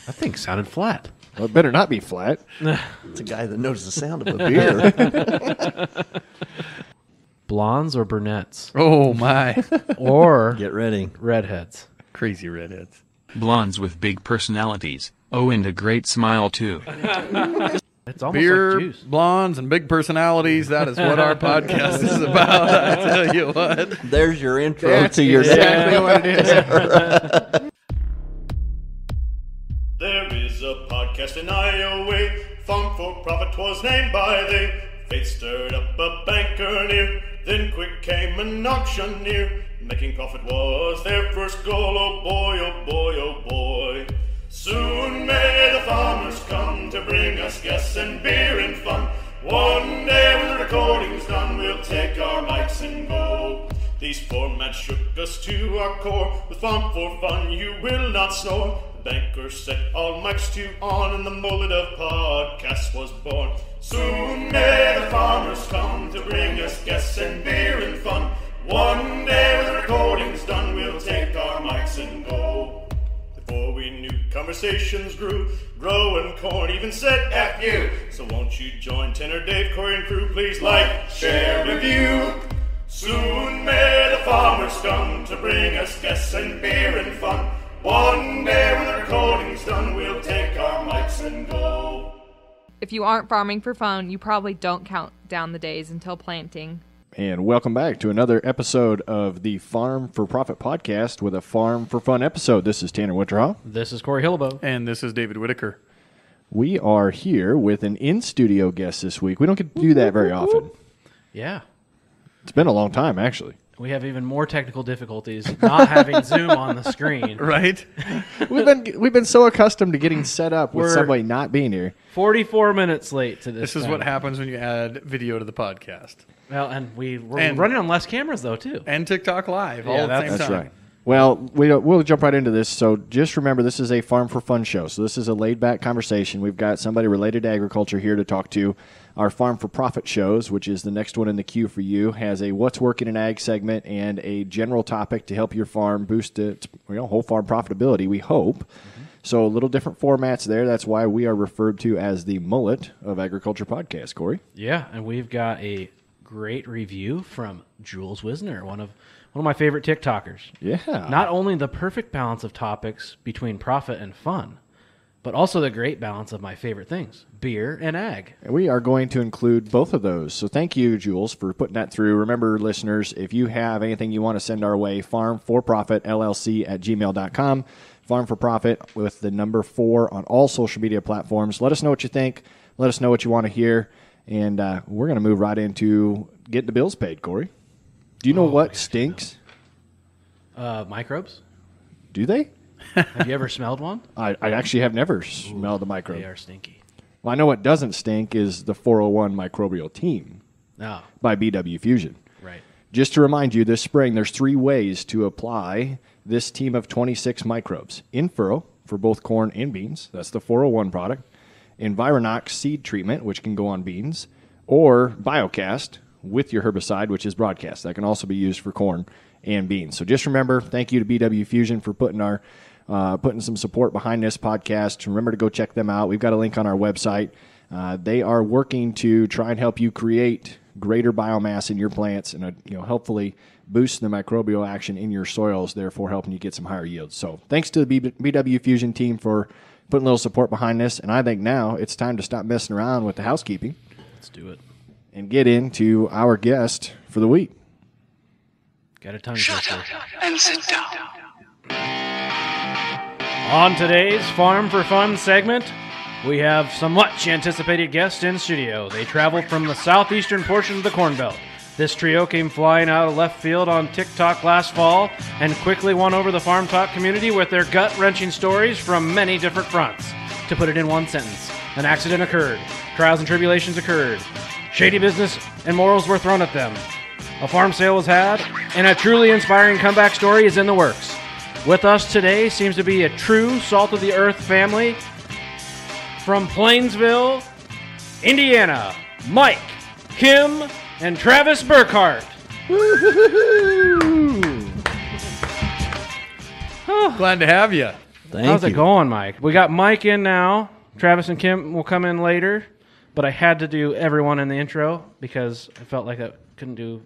That thing sounded flat. Well, it better not be flat. It's a guy that knows the sound of a beer. Blondes or brunettes? Oh, my. Or Get ready. redheads? Crazy redheads. Blondes with big personalities. Oh, and a great smile, too. It's almost Beer, like juice. blondes, and big personalities. That is what our podcast is about. I tell you what. There's your intro to your Exactly what it is. There is a podcast in Iowa, Farm4Profit 'twas named by they. Fate stirred up a banker near, then quick came an auctioneer. Making profit was their first goal, oh boy, oh boy, oh boy. Soon may the farmers come to bring us guests and beer and fun. One day when the recording's done, we'll take our mics and go. These formats shook us to our core. With Farm4Fun, you will not snore. The banker set all mics to on, and the mullet of podcasts was born. Soon may the farmers come to bring us guests and beer and fun. One day when the recording's done, we'll take our mics and go. Before we knew, conversations grew. Growing corn even said F you. So won't you join Tenor, Dave, Corey, and crew? Please like, share, review. Soon may the farmers come to bring us guests and beer and fun. One day when the recording's done, we'll take our mics and go. If you aren't farming for fun, you probably don't count down the days until planting. And welcome back to another episode of the Farm4Profit podcast with a Farm for Fun episode. This is Tanner Winterhoff. This is Corey Hillebo. And this is David Whitaker. We are here with an in-studio guest this week. We don't get to do that very often. Yeah. It's been a long time, actually. We have even more technical difficulties not having Zoom on the screen. Right? We've been so accustomed to getting set up with We're- somebody not being here. 44 minutes late to this. This is thing. what happens when you add video to the podcast. Well, and we're And- running on less cameras, though, too. And TikTok Live all Yeah, at the same That's time. right. Well, we'll jump right into this. So just remember, this is a Farm for Fun show. So this is a laid-back conversation. We've got somebody related to agriculture here to talk to. Our Farm for Profit shows, which is the next one in the queue for you, has a What's Working in Ag segment and a general topic to help your farm boost its whole farm profitability, we hope. Mm-hmm. So a little different formats there. That's why we are referred to as the mullet of agriculture podcast, Corey. Yeah, and we've got a great review from Jules Wisner, one of my favorite TikTokers. Yeah. Not only the perfect balance of topics between profit and fun, but also the great balance of my favorite things, beer and ag. And we are going to include both of those. So thank you, Jules, for putting that through. Remember, listeners, if you have anything you want to send our way, farm4profitllc@gmail.com. Farm4Profit with the number 4 on all social media platforms. Let us know what you think. Let us know what you want to hear. And we're going to move right into getting the bills paid, Corey. Do you know what stinks? Microbes? Do they? Have you ever smelled one? I actually have never smelled the microbe. They are stinky. Well, I know what doesn't stink is the 401 microbial team No. by BW Fusion. Right. Just to remind you, this spring there's 3 ways to apply this team of 26 microbes. In furrow for both corn and beans. That's the 401 product. Environox seed treatment, which can go on beans. Or Biocast with your herbicide, which is broadcast. That can also be used for corn and beans. So just remember, thank you to BW Fusion for putting some support behind this podcast. Remember to go check them out. We've got a link on our website. They are working to try and help you create greater biomass in your plants and hopefully boost the microbial action in your soils, therefore helping you get some higher yields. So thanks to the BW Fusion team for putting a little support behind this. And I think now it's time to stop messing around with the housekeeping. Let's do it. And get into our guest for the week. Got a tongue twister. And sit down. On today's Farm for Fun segment, we have some much anticipated guests in studio. They traveled from the southeastern portion of the Corn Belt. This trio came flying out of left field on TikTok last fall and quickly won over the Farm Talk community with their gut-wrenching stories from many different fronts. To put it in one sentence, an accident occurred, trials and tribulations occurred, shady business and morals were thrown at them, a farm sale was had, and a truly inspiring comeback story is in the works. With us today seems to be a true salt-of-the-earth family from Plainsville, Indiana, Mike, Kim, and Travis Burkhart. Glad to have you. How's it going, Mike? We got Mike in now. Travis and Kim will come in later, but I had to do everyone in the intro because I felt like I couldn't do.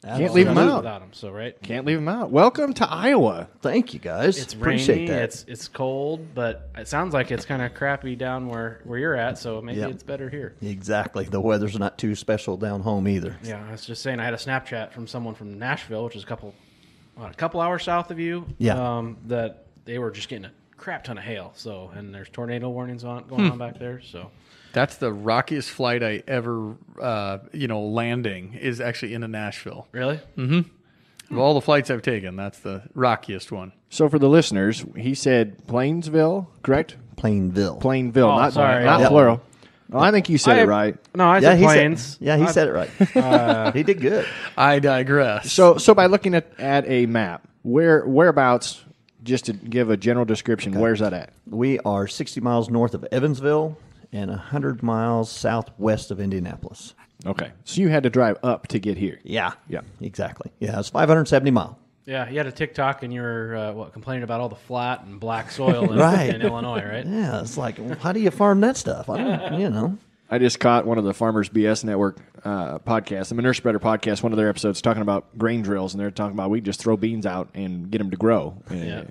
Can't leave them out without them. So right, can't leave them out. Welcome to Iowa. Thank you, guys. It's Appreciate rainy. that. It's cold, but it sounds like it's kind of crappy down where you're at. So maybe it's better here. Exactly. The weather's not too special down home either. Yeah, I was just saying. I had a Snapchat from someone from Nashville, which is a couple hours south of you. Yeah. That they were just getting a crap ton of hail. So and there's tornado warnings going on back there. So. That's the rockiest flight I ever, landing is actually into Nashville. Really? Mm-hmm. Of all the flights I've taken, that's the rockiest one. So for the listeners, he said Plainsville, correct? Plainville. Plainville, not sorry. plural. Well, I think you said it right. No, I said Plains. He said it right. He did good. I digress. So by looking at a map, whereabouts, just to give a general description, where's that at? We are 60 miles north of Evansville and 100 miles southwest of Indianapolis. Okay. So you had to drive up to get here. Yeah. Yeah. Exactly. Yeah, it's 570 miles. Yeah, you had a TikTok and you were complaining about all the flat and black soil in Illinois, right? Yeah, it's like, well, how do you farm that stuff? I don't. I just caught one of the Farmers BS Network podcasts, the Manure Spreader podcast, one of their episodes talking about grain drills, and they're talking about we just throw beans out and get them to grow. Yeah,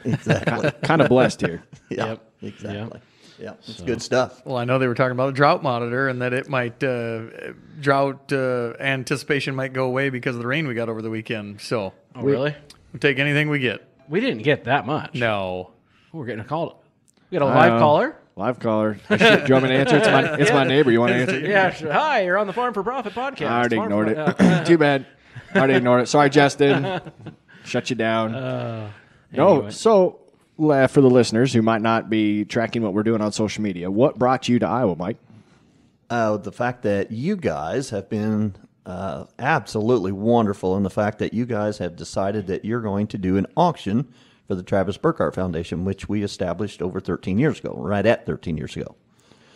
exactly. Kind of blessed here. Yeah, Yep. exactly. Yeah, it's good stuff. Well, I know they were talking about a drought monitor and that it might drought anticipation might go away because of the rain we got over the weekend. So, really? We'll take anything we get. We didn't get that much. No, We're getting a call. We got a live caller. Live caller. Do you want me to answer? It's my neighbor. You want to answer? Yeah. Hi, you're on the Farm for Profit podcast. I already ignored it. Too bad. I already ignored it. Sorry, Justin. Shut you down. Anyway. So for the listeners who might not be tracking what we're doing on social media, what brought you to Iowa, Mike? The fact that you guys have been absolutely wonderful, and the fact that you guys have decided that you're going to do an auction for the Travis Burkhart Foundation, which we established over 13 years ago, right at 13 years ago.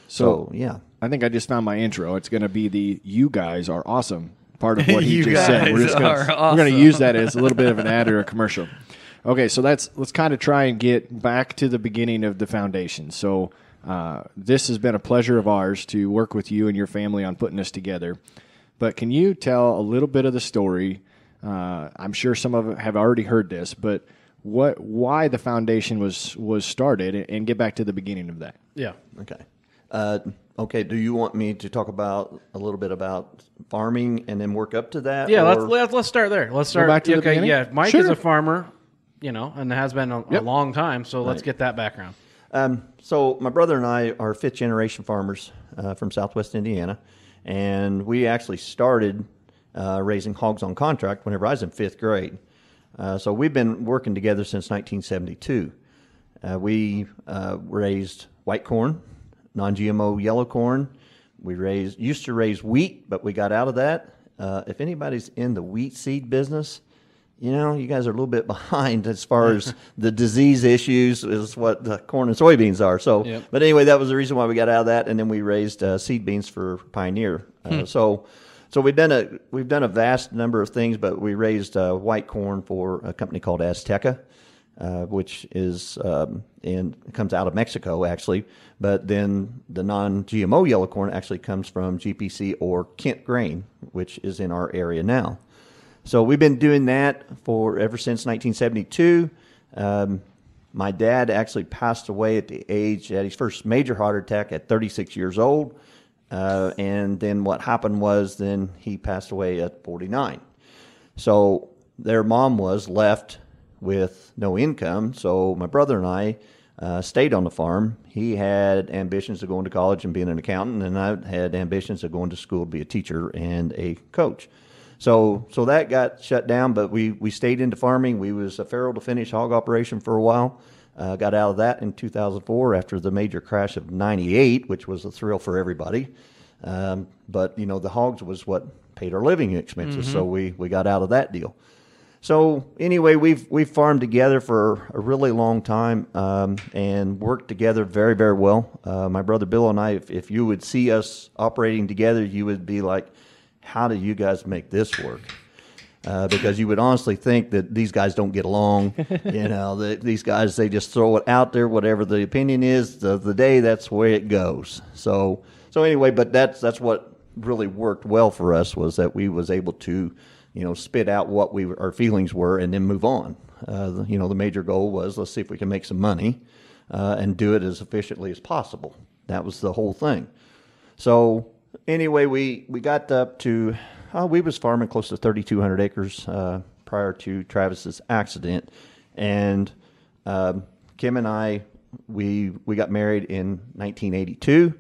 So yeah. I think I just found my intro. It's going to be the "you guys are awesome" part of what he You just said. guys are We're going to use that as a little bit of an ad or a commercial. Okay, so let's kind of try and get back to the beginning of the foundation. So this has been a pleasure of ours to work with you and your family on putting this together. But can you tell a little bit of the story? I'm sure some of it have already heard this, but why the foundation was started, and get back to the beginning of that. Yeah. Okay. Okay. Do you want me to talk about a little bit about farming and then work up to that? Yeah. or- Let's start there. Let's start back to the beginning? Yeah. Mike Sure. is a farmer, and has been a long time. So let's get that background. So my brother and I are fifth generation farmers from Southwest Indiana, and we actually started raising hogs on contract whenever I was in fifth grade. So we've been working together since 1972. We raised white corn, non-GMO yellow corn. We used to raise wheat, but we got out of that. If anybody's in the wheat seed business, you guys are a little bit behind as far as the disease issues is what the corn and soybeans are. So, But anyway, that was the reason why we got out of that, and then we raised seed beans for Pioneer. So we've done a vast number of things, but we raised white corn for a company called Azteca, which is comes out of Mexico actually. But then the non-GMO yellow corn actually comes from GPC or Kent Grain, which is in our area now. So we've been doing that ever since 1972. My dad actually passed away at his first major heart attack at 36 years old. And then what happened was then he passed away at 49. So their mom was left with no income. So my brother and I stayed on the farm. He had ambitions of going to college and being an accountant, and I had ambitions of going to school to be a teacher and a coach. So that got shut down, but we stayed into farming. We was a farrow to finish hog operation for a while. Got out of that in 2004 after the major crash of '98, which was a thrill for everybody. But the hogs was what paid our living expenses, so we got out of that deal. So anyway, we've farmed together for a really long time and worked together very, very well. My brother Bill and I, if you would see us operating together, you would be like, how do you guys make this work? because you would honestly think that these guys don't get along. These guys, they just throw it out there, whatever the opinion is of the day, that's the way it goes. So anyway, but that's what really worked well for us, was that we was able to, spit out what our feelings were and then move on. The major goal was, let's see if we can make some money and do it as efficiently as possible. That was the whole thing. So anyway, we got up to, we was farming close to 3,200 acres prior to Travis's accident. And Kim and I, we got married in 1982.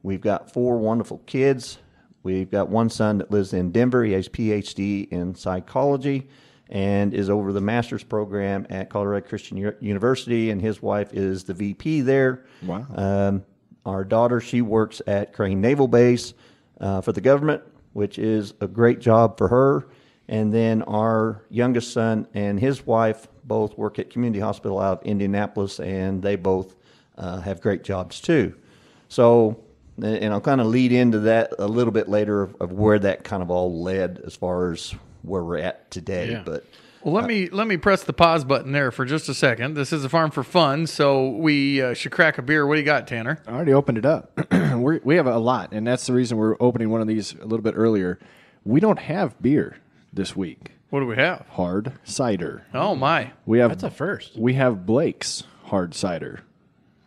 We've got 4 wonderful kids. We've got one son that lives in Denver. He has a PhD in psychology and is over the master's program at Colorado Christian University, and his wife is the VP there. Wow. Our daughter, she works at Crane Naval Base for the government, which is a great job for her. And then our youngest son and his wife both work at Community Hospital out of Indianapolis, and they both have great jobs too. So, and I'll kind of lead into that a little bit later of where that kind of all led as far as where we're at today. Yeah. But Well, let me press the pause button there for just a second. This is a Farm for Fun, so we should crack a beer. What do you got, Tanner? I already opened it up. We have a lot, and that's the reason we're opening one of these a little bit earlier. We don't have beer this week. What do we have? Hard cider. Oh, my. That's a first. We have Blake's hard cider.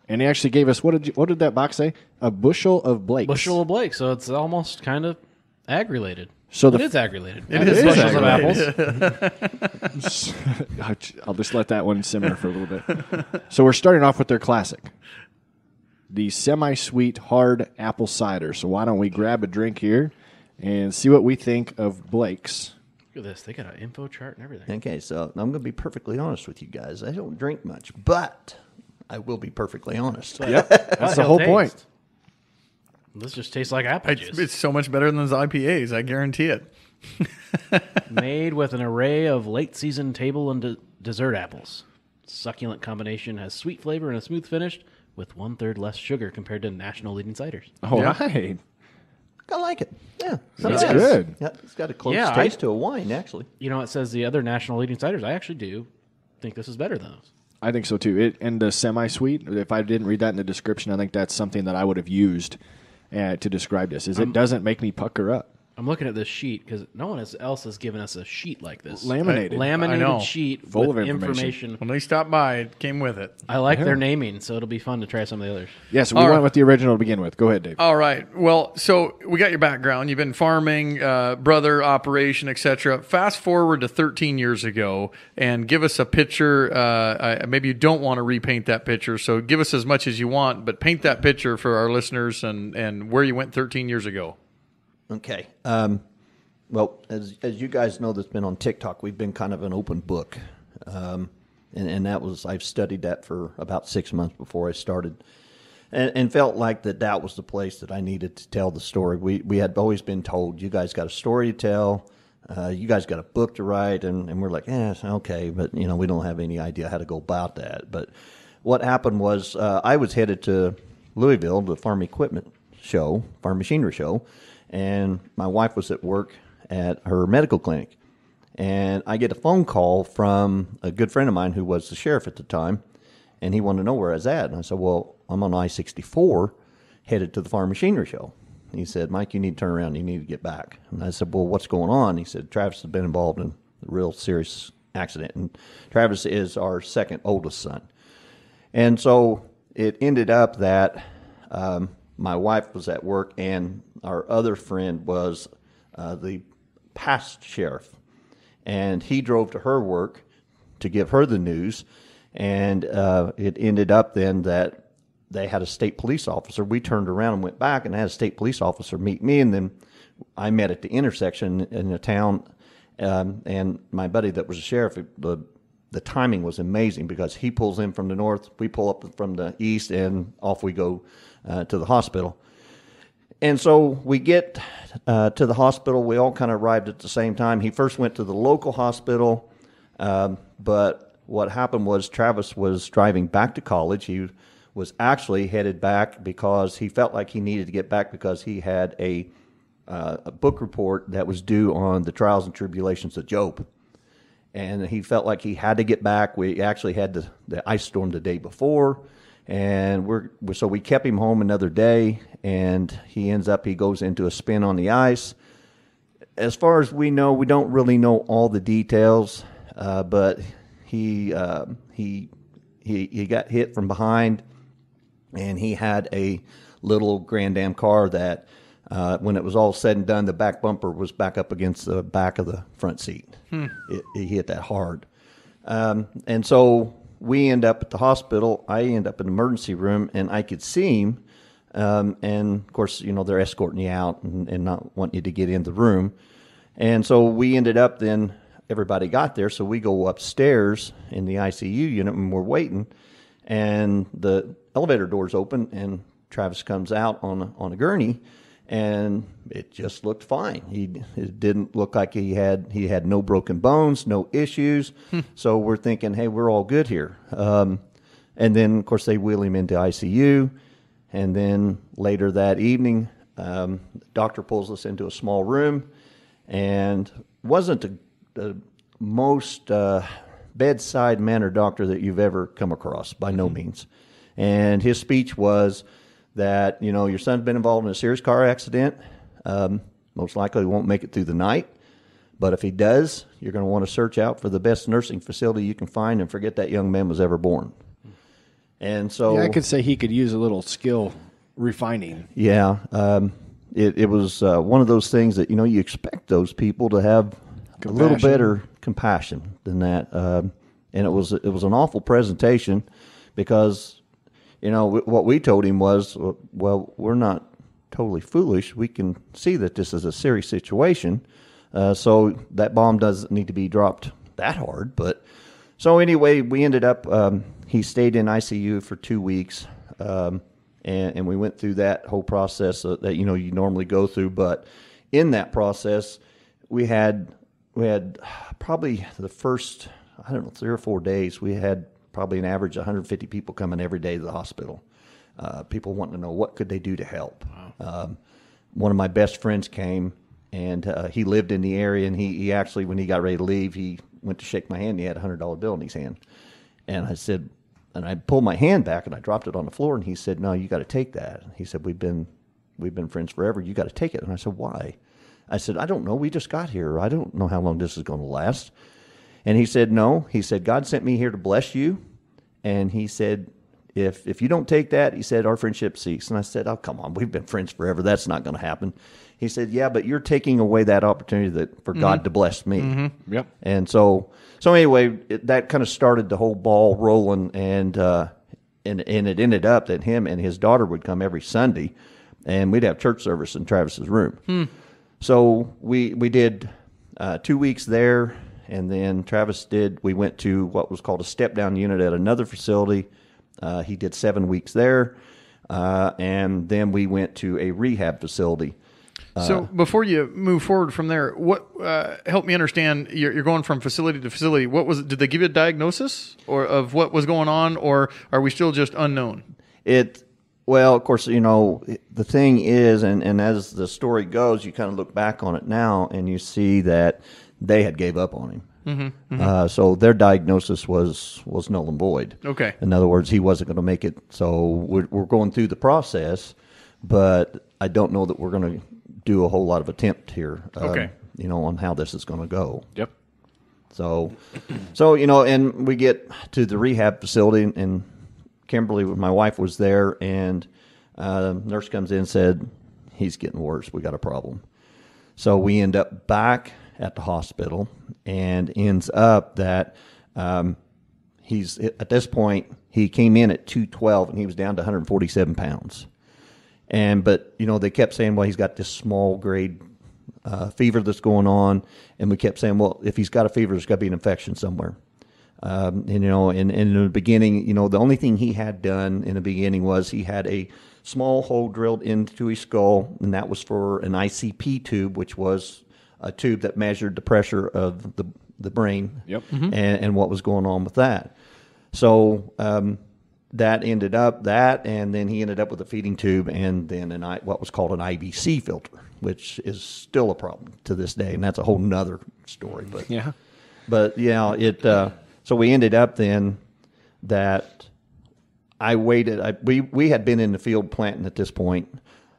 And he actually gave us, what did that box say? A bushel of Blake's. Bushel of Blake, so it's almost kind of ag-related. So It is ag-related. It is bushels of ag-related. apples. I'll just let that one simmer for a little bit. So we're starting off with their classic, the semi-sweet hard apple cider. So why don't we grab a drink here and see what we think of Blake's. Look at this. They got an info chart and everything. okay, so I'm going to be perfectly honest with you guys. I don't drink much, but I will be perfectly honest. Yep, that's the whole point. This just tastes like apple juice. It's so much better than those IPAs, I guarantee it. Made with an array of late-season table and dessert apples. Succulent combination has sweet flavor and a smooth finish with 1/3 less sugar compared to national leading ciders. All Yeah. right. I like it. Yeah, That's good. Yeah, it's got a close Yeah, taste to a wine, actually. You know, it says the other national leading ciders. I actually do think this is better than those. I think so too. And the semi-sweet, if I didn't read that in the description, I think that's something that I would have used to describe this, is it doesn't make me pucker up. I'm looking at this sheet because no one else has given us a sheet like this. Laminated. I know. Laminated sheet Full with of information. When they stopped by, it came with it. I like their naming, so it'll be fun to try some of the others. Yes, we All went right. with the original to begin with. Go ahead, Dave. All right. Well, so we got your background. You've been farming, brother, operation, etc. Fast forward to 13 years ago and give us a picture. Maybe you don't want to repaint that picture, so give us as much as you want, but paint that picture for our listeners and where you went 13 years ago. Okay. Well, as you guys know that's been on TikTok, we've been kind of an open book. And that was, I've studied that for about 6 months before I started and felt like that was the place that I needed to tell the story. We had always been told, you guys got a story to tell, you guys got a book to write, and we're like, okay, but we don't have any idea how to go about that. But what happened was I was headed to Louisville, the farm equipment show, farm machinery show, and my wife was at work at her medical clinic. And I get a phone call from a good friend of mine who was the sheriff at the time, and he wanted to know where I was at. And I said, well, I'm on I-64 headed to the farm machinery show. And he said, Mike, you need to turn around. You need to get back. And I said, well, what's going on? He said, Travis has been involved in a real serious accident. And Travis is our second oldest son. And so it ended up that my wife was at work, and our other friend was the past sheriff, and he drove to her work to give her the news, and it ended up then that they had a state police officer. We turned around and went back and had a state police officer meet me, and then I met at the intersection in the town, and my buddy that was a sheriff, the timing was amazing because he pulls in from the north, we pull up from the east, and off we go to the hospital. And so we get to the hospital. We all kind of arrived at the same time. He first went to the local hospital, but what happened was Travis was driving back to college. He was actually headed back because he felt like he needed to get back because he had a a book report that was due on the trials and tribulations of Job. And he felt like he had to get back. We actually had the ice storm the day before, and so we kept him home another day, and he goes into a spin on the ice. As far as we know, we don't really know all the details, but he got hit from behind, and he had a little Grand Am car that, when it was all said and done, the back bumper was back up against the back of the front seat. It hit that hard. And so we end up at the hospital. I end up in the emergency room, and I could see him. And, of course, they're escorting you out and not wanting you to get in the room. And so we ended up then, everybody got there, so we go upstairs in the ICU unit, and we're waiting. And the elevator doors open, and Travis comes out on a gurney, and it just looked fine. It didn't look like he had no broken bones, no issues. So we're thinking, hey, we're all good here. And then, of course, they wheel him into ICU. And then later that evening, the doctor pulls us into a small room, and wasn't the most bedside manner doctor that you've ever come across, by no means. And his speech was that, your son's been involved in a serious car accident. Most likely won't make it through the night. But if he does, you're going to want to search out for the best nursing facility you can find and forget that young man was ever born. And so... Yeah, I could say he could use a little skill refining. Yeah. It was one of those things that, you expect those people to have a little better compassion than that. And it was an awful presentation because, what we told him was, well, we're not totally foolish. We can see that this is a serious situation. So that bomb doesn't need to be dropped that hard. But so anyway, we ended up, he stayed in ICU for 2 weeks. And we went through that whole process that you normally go through. But in that process, we had probably the first 3 or 4 days, we had probably an average of 150 people coming every day to the hospital. People wanting to know what could they do to help. Wow. One of my best friends came, and he lived in the area, and he actually, when he got ready to leave, he went to shake my hand, and he had a $100 bill in his hand. And I said, and I pulled my hand back, and I dropped it on the floor, and he said, no, you got to take that. He said, we've been friends forever. You got to take it. And I said, why? I said, I don't know. We just got here. I don't know how long this is going to last. And he said, no. He said, God sent me here to bless you. And he said, if you don't take that, he said, our friendship ceases. And I said, oh, come on. We've been friends forever. That's not going to happen. He said, yeah, but you're taking away that opportunity for God to bless me. Mm-hmm. Yep. And so anyway, that kind of started the whole ball rolling, and it ended up that him and his daughter would come every Sunday, and we'd have church service in Travis's room. So we did 2 weeks there, and then we went to what was called a step-down unit at another facility. He did 7 weeks there, and then we went to a rehab facility. So before you move forward from there, what help me understand? You're going from facility to facility. What was it? Did they give you a diagnosis of what was going on, or are we still just unknown? Well, of course, the thing is, and as the story goes, you kind of look back on it now, and you see that they had gave up on him. Mm-hmm, mm-hmm. So their diagnosis was null and void. Okay. In other words, he wasn't going to make it. So we're going through the process, but I don't know that we're going to do a whole lot of attempt here, on how this is going to go. Yep. So, and we get to the rehab facility, and Kimberly, my wife, was there, and nurse comes in and said, he's getting worse. We got a problem. So we end up back at the hospital, and ends up that he's, at this point, he came in at 212, and he was down to 147 pounds. But they kept saying, well, he's got this small grade fever that's going on, and we kept saying, well, if he's got a fever, there's got to be an infection somewhere. And in the beginning, the only thing he had done in the beginning was he had a small hole drilled into his skull, and that was for an ICP tube, which was a tube that measured the pressure of the brain. Yep. Mm-hmm. and what was going on with that. So that ended up and then he ended up with a feeding tube and then what was called an IVC filter. which is still a problem to this day, and that's a whole nother story. But Yeah. But yeah, so we ended up then that I waited. We had been in the field planting at this point,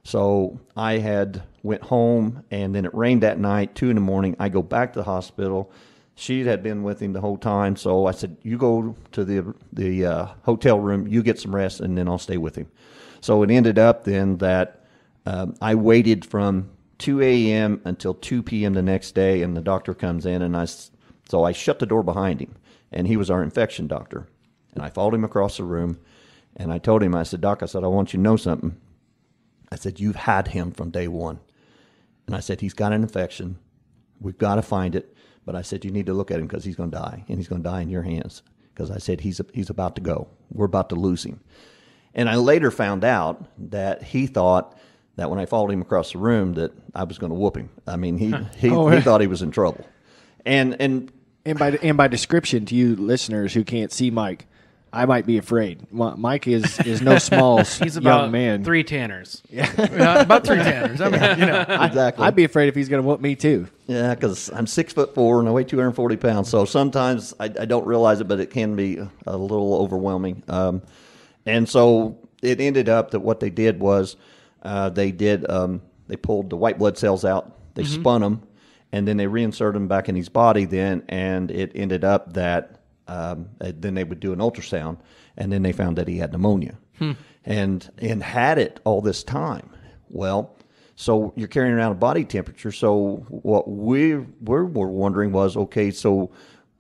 so I had went home, and then it rained that night. 2 a.m. I go back to the hospital. She had been with him the whole time, so I said, "You go to the hotel room. You get some rest, and then I'll stay with him." So it ended up then that I waited from 2 a.m. until 2 p.m. the next day, and the doctor comes in, and so I shut the door behind him, and he was our infection doctor. And I followed him across the room, and I told him, I said, "Doc," I said, "I want you to know something." I said, "You've had him from day one." And I said, "He's got an infection. We've got to find it. But I said, you need to look at him because he's going to die, and he's going to die in your hands." Because I said, he's about to go. We're about to lose him. And I later found out that he thought that when I followed him across the room that I was going to whoop him. I mean, he thought he was in trouble. And by description to you listeners who can't see Mike, I might be afraid. Mike is no small He's about young man. 3 tanners. About 3 tanners. I mean, exactly. I'd be afraid if he's going to whoop me too. Yeah, because I'm 6'4" and I weigh 240 pounds. So sometimes I don't realize it, but it can be a little overwhelming. And so it ended up that what they did was they pulled the white blood cells out, they spun them, and then they reinserted them back in his body. Then, and it ended up that then they would do an ultrasound, and then they found that he had pneumonia, and had it all this time. Well, so you're carrying around a body temperature. So what we were wondering was, okay, so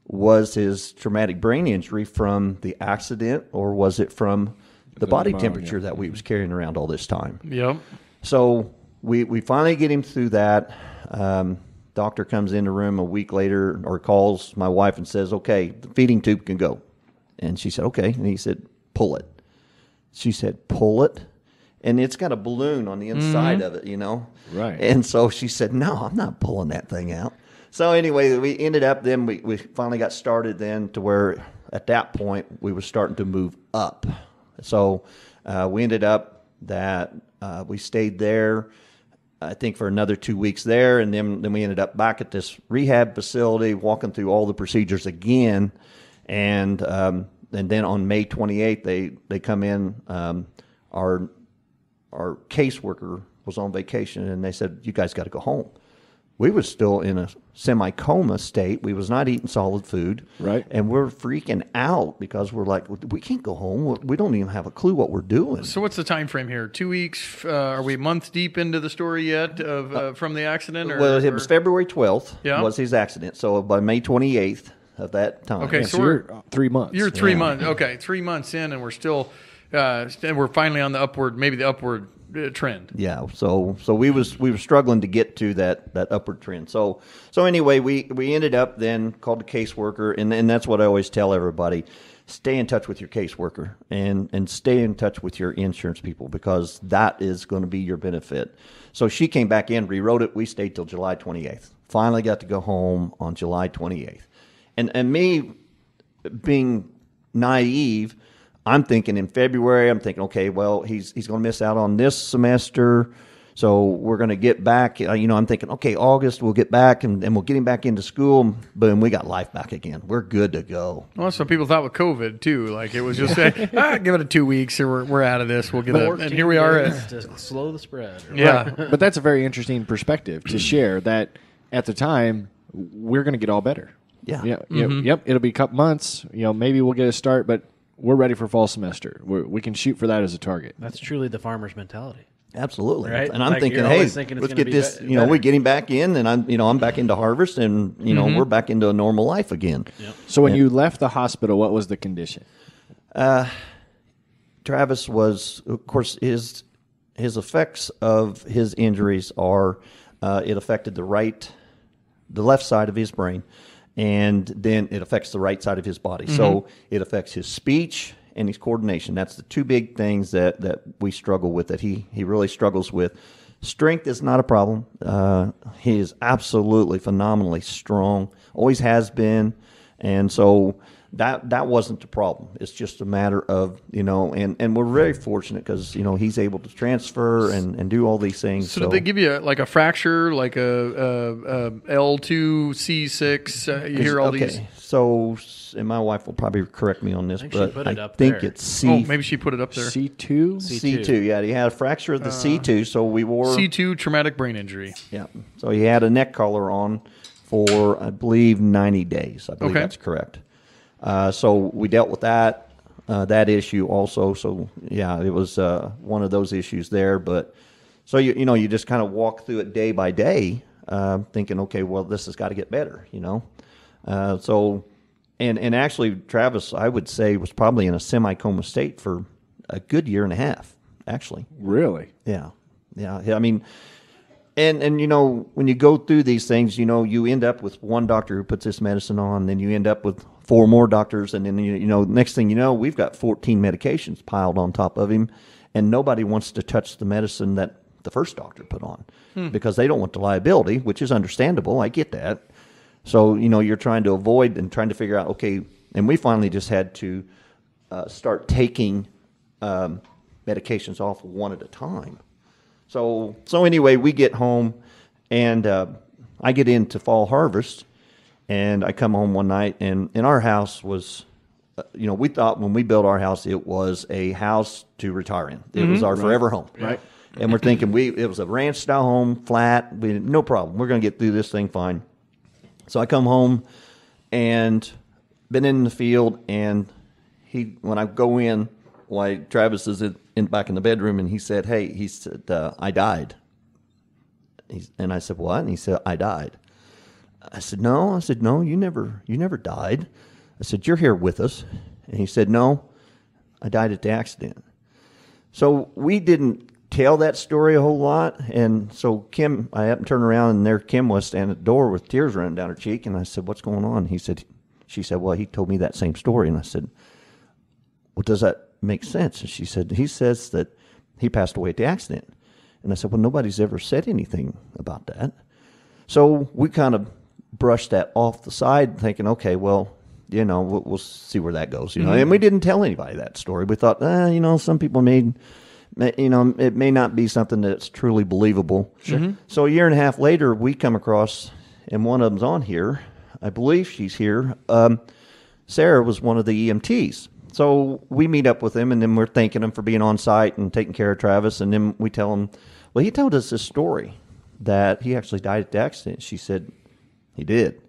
was his traumatic brain injury from the accident, or was it from the body temperature that we was carrying around all this time? Yep. So we finally get him through that. Doctor comes in the room a week later, or calls my wife and says, "Okay, the feeding tube can go." And she said, "Okay." And he said, "Pull it." She said, "Pull it?" And it's got a balloon on the inside of it, you know? Right. And so she said, "No, I'm not pulling that thing out." So anyway, we ended up then, we finally got started then to where at that point we were starting to move up. So we ended up that we stayed there, I think, for another 2 weeks there, and then we ended up back at this rehab facility, walking through all the procedures again, and then on May 28th they come in. Our caseworker was on vacation, and they said, "You guys got to go home." We was still in a semi-coma state. We was not eating solid food. Right. And we're freaking out because we're like, we can't go home. We don't even have a clue what we're doing. So what's the time frame here? 2 weeks? Are we a month deep into the story yet of from the accident? Well, it was February 12th Yeah. was his accident. So by May 28th of that time. Okay, So so you're 3 months. You're 3 months. Okay, 3 months in, and we're still, and we're finally on the upward, maybe the upward trend. Yeah, so we were struggling to get to that upward trend. So anyway, we ended up then called the caseworker, and that's what I always tell everybody: stay in touch with your caseworker and stay in touch with your insurance people, because that is going to be your benefit. So she came back in, rewrote it. We stayed till July 28th. Finally got to go home on July 28th, and me being naive, I'm thinking in February, okay, well, he's going to miss out on this semester, so we're going to get back. I'm thinking, okay, August, we'll get back, and we'll get him back into school. Boom, we got life back again. We're good to go. Well, some people thought with COVID, too. Like, it was just, give it a 2 weeks, or we're out of this. We'll get it. And here we are. To slow the spread. Yeah. But that's a very interesting perspective to share, that at the time, we're going to get all better. Yeah. Yep. It'll be a couple months. Maybe we'll get a start, but we're ready for fall semester. We can shoot for that as a target. That's truly the farmer's mentality. Absolutely. Right? And I'm Like, thinking, you're hey, always thinking it's let's gonna get be this, better. we're getting back in, and I'm back into harvest, and, we're back into a normal life again. Yep. So when you left the hospital, what was the condition? Travis was, of course, his effects of his injuries are, it affected the left side of his brain, and then it affects the right side of his body. So it affects his speech and his coordination. That's the two big things that we struggle with, that he really struggles with. Strength is not a problem. He is absolutely phenomenally strong, always has been. And so that wasn't the problem. It's just a matter of, and we're very fortunate because, he's able to transfer and do all these things. So did they give you a fracture, like a L2, C6? You hear all these? So, and my wife will probably correct me on this, but I think it's C. Oh, maybe she put it up there. C2? C2, yeah. He had a fracture of the C2, so we wore... C2, traumatic brain injury. Yeah. So he had a neck collar on for, I believe, 90 days. I believe that's correct. So we dealt with that issue also. So, yeah, it was one of those issues there. But so, you just kind of walk through it day by day thinking, okay, well, this has got to get better, So, and actually, Travis, I would say, was probably in a semi-coma state for a good year and a half, actually. Really? Yeah. I mean... And when you go through these things, you end up with one doctor who puts this medicine on, then you end up with 4 more doctors, and then, next thing you know, we've got 14 medications piled on top of him, and nobody wants to touch the medicine that the first doctor put on because they don't want the liability, which is understandable. I get that. So, you're trying to avoid and trying to figure out, okay, and we finally just had to start taking medications off one at a time. So anyway, we get home, and I get into fall harvest, and I come home one night, and our house was, we thought when we built our house, it was a house to retire in. It was our forever home. Right. And we're thinking it was a ranch-style home, flat, no problem. We're going to get through this thing fine. So I come home, and been in the field, and when I go in, Travis is back in the bedroom, and he said, I died. And I said, what? And he said, I died. I said, no. You never died. I said, you're here with us. And he said, no, I died at the accident. So we didn't tell that story a whole lot. And so Kim, I happened to turn around, and there Kim was standing at the door with tears running down her cheek. And I said, what's going on? She said, well, he told me that same story. And I said, well, does that make sense? And she said, he says that he passed away at the accident. And I said, well, nobody's ever said anything about that. So we kind of brushed that off the side, thinking, okay, well, we'll see where that goes, And we didn't tell anybody that story. We thought, some people it may not be something that's truly believable. Sure. So a year and a half later, we come across, and one of them's on here. I believe she's here. Sarah was one of the EMTs. So we meet up with him, and then we're thanking him for being on site and taking care of Travis. And then we tell him, well, he told us this story that he actually died at the accident. She said, he did.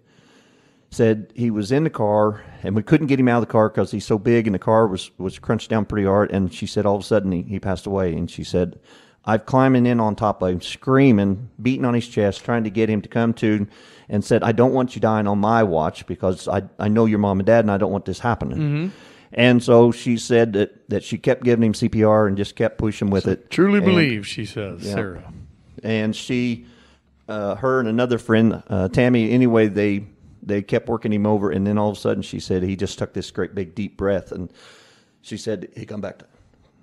Said he was in the car, and we couldn't get him out of the car because he's so big, and the car was crunched down pretty hard. And she said all of a sudden he passed away. And she said, I've climbing in on top of him, screaming, beating on his chest, trying to get him to come to, and said, I don't want you dying on my watch because I know your mom and dad, and I don't want this happening. Mm-hmm. And so she said that she kept giving him CPR and just kept pushing with it. Truly believe, she says, yeah. Sarah. And she, her and another friend, Tammy, anyway, they kept working him over. And then all of a sudden she said he just took this great big deep breath. And she said he come back to.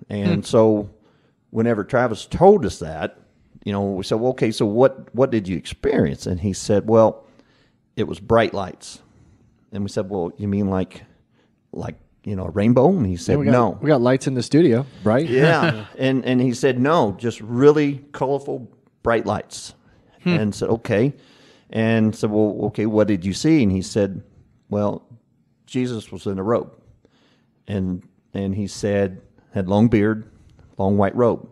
And so whenever Travis told us that, we said, well, okay, so what did you experience? And he said, well, it was bright lights. And we said, well, you mean like a rainbow? And he said, no. We got lights in the studio, right? Yeah. and he said, no, just really colorful, bright lights. And said, okay. And said, well, okay, what did you see? And he said, well, Jesus was in a robe. And he said, had long beard, long white robe.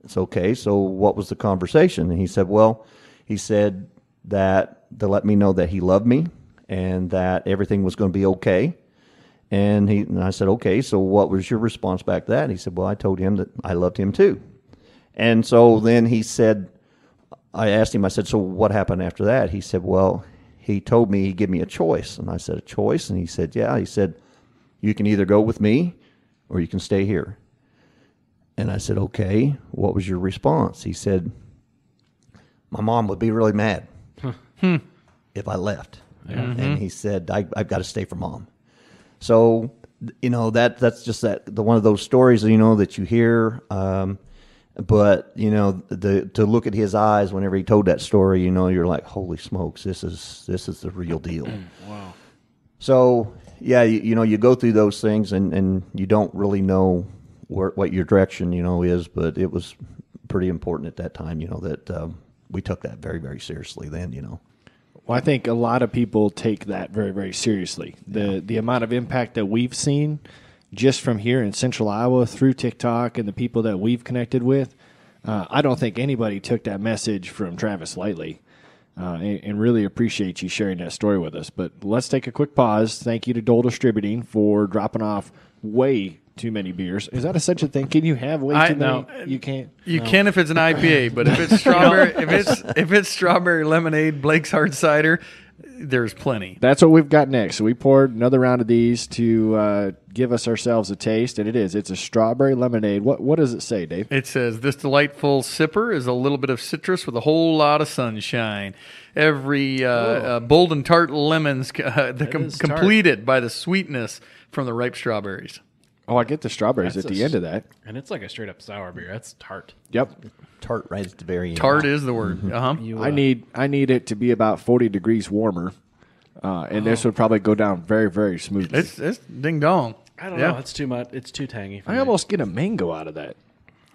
It's okay. So what was the conversation? And he said that to let me know that he loved me and that everything was going to be okay. And I said, okay, so what was your response back to that? And he said, well, I told him that I loved him too. And so then he said, I asked him, I said, so what happened after that? He said, well, he told me he'd give me a choice. And I said, a choice? And he said, yeah. He said, you can either go with me or you can stay here. And I said, okay, what was your response? He said, my mom would be really mad if I left. Mm-hmm. And he said, I've got to stay for mom. So, that's just the one of those stories, that you hear. But, to look at his eyes whenever he told that story, you're like, holy smokes, this is the real deal. Wow. So Yeah, you go through those things and you don't really know what your direction, is, but it was pretty important at that time, that we took that very, very seriously then, Well, I think a lot of people take that very, very seriously. The amount of impact that we've seen just from here in Central Iowa through TikTok and the people that we've connected with, I don't think anybody took that message from Travis lightly. And really appreciate you sharing that story with us. But let's take a quick pause. Thank you to Dole Distributing for dropping off way too many beers. Is that such a thing? Can you have way too many? You can't. You can if it's an IPA, but if it's strawberry, if it's strawberry lemonade, Blake's Hard Cider, there's plenty. That's what we've got next. So we poured another round of these to give us ourselves a taste, and it's a strawberry lemonade. What does it say, Dave? It says, this delightful sipper is a little bit of citrus with a whole lot of sunshine. Every bold and tart lemons completed by the sweetness from the ripe strawberries. Oh, I get the strawberries at the end of that. And it's like a straight up sour beer. That's tart. Yep. Tart right at the very end. Tart is the word. Uh-huh. I need it to be about 40 degrees warmer, and this would probably go down very, very smoothly. It's ding dong. I don't know. It's too much. It's too tangy for me. I almost get a mango out of that.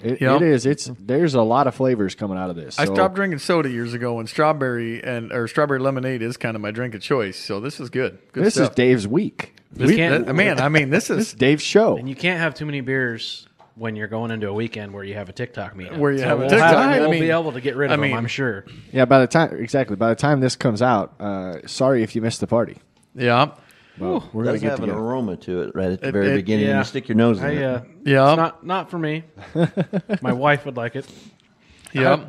It Yep. is. There's a lot of flavors coming out of this. I So- stopped drinking soda years ago, and strawberry lemonade is kind of my drink of choice. So this is good. Good This stuff. is Dave's week. This can't- this This is is Dave's show. And you can't have too many beers when you're going into a weekend where you have a TikTok meetup. Where you have a we'll TikTok. We'll be able to get rid of them, I mean- I'm sure. Yeah, by the time this comes out, sorry if you missed the party. yeah. Well, we're It gonna does get have an together. aroma to it right at the very beginning. yeah. You stick your nose in it. Yeah. It's not for me. My wife would like it. Yeah.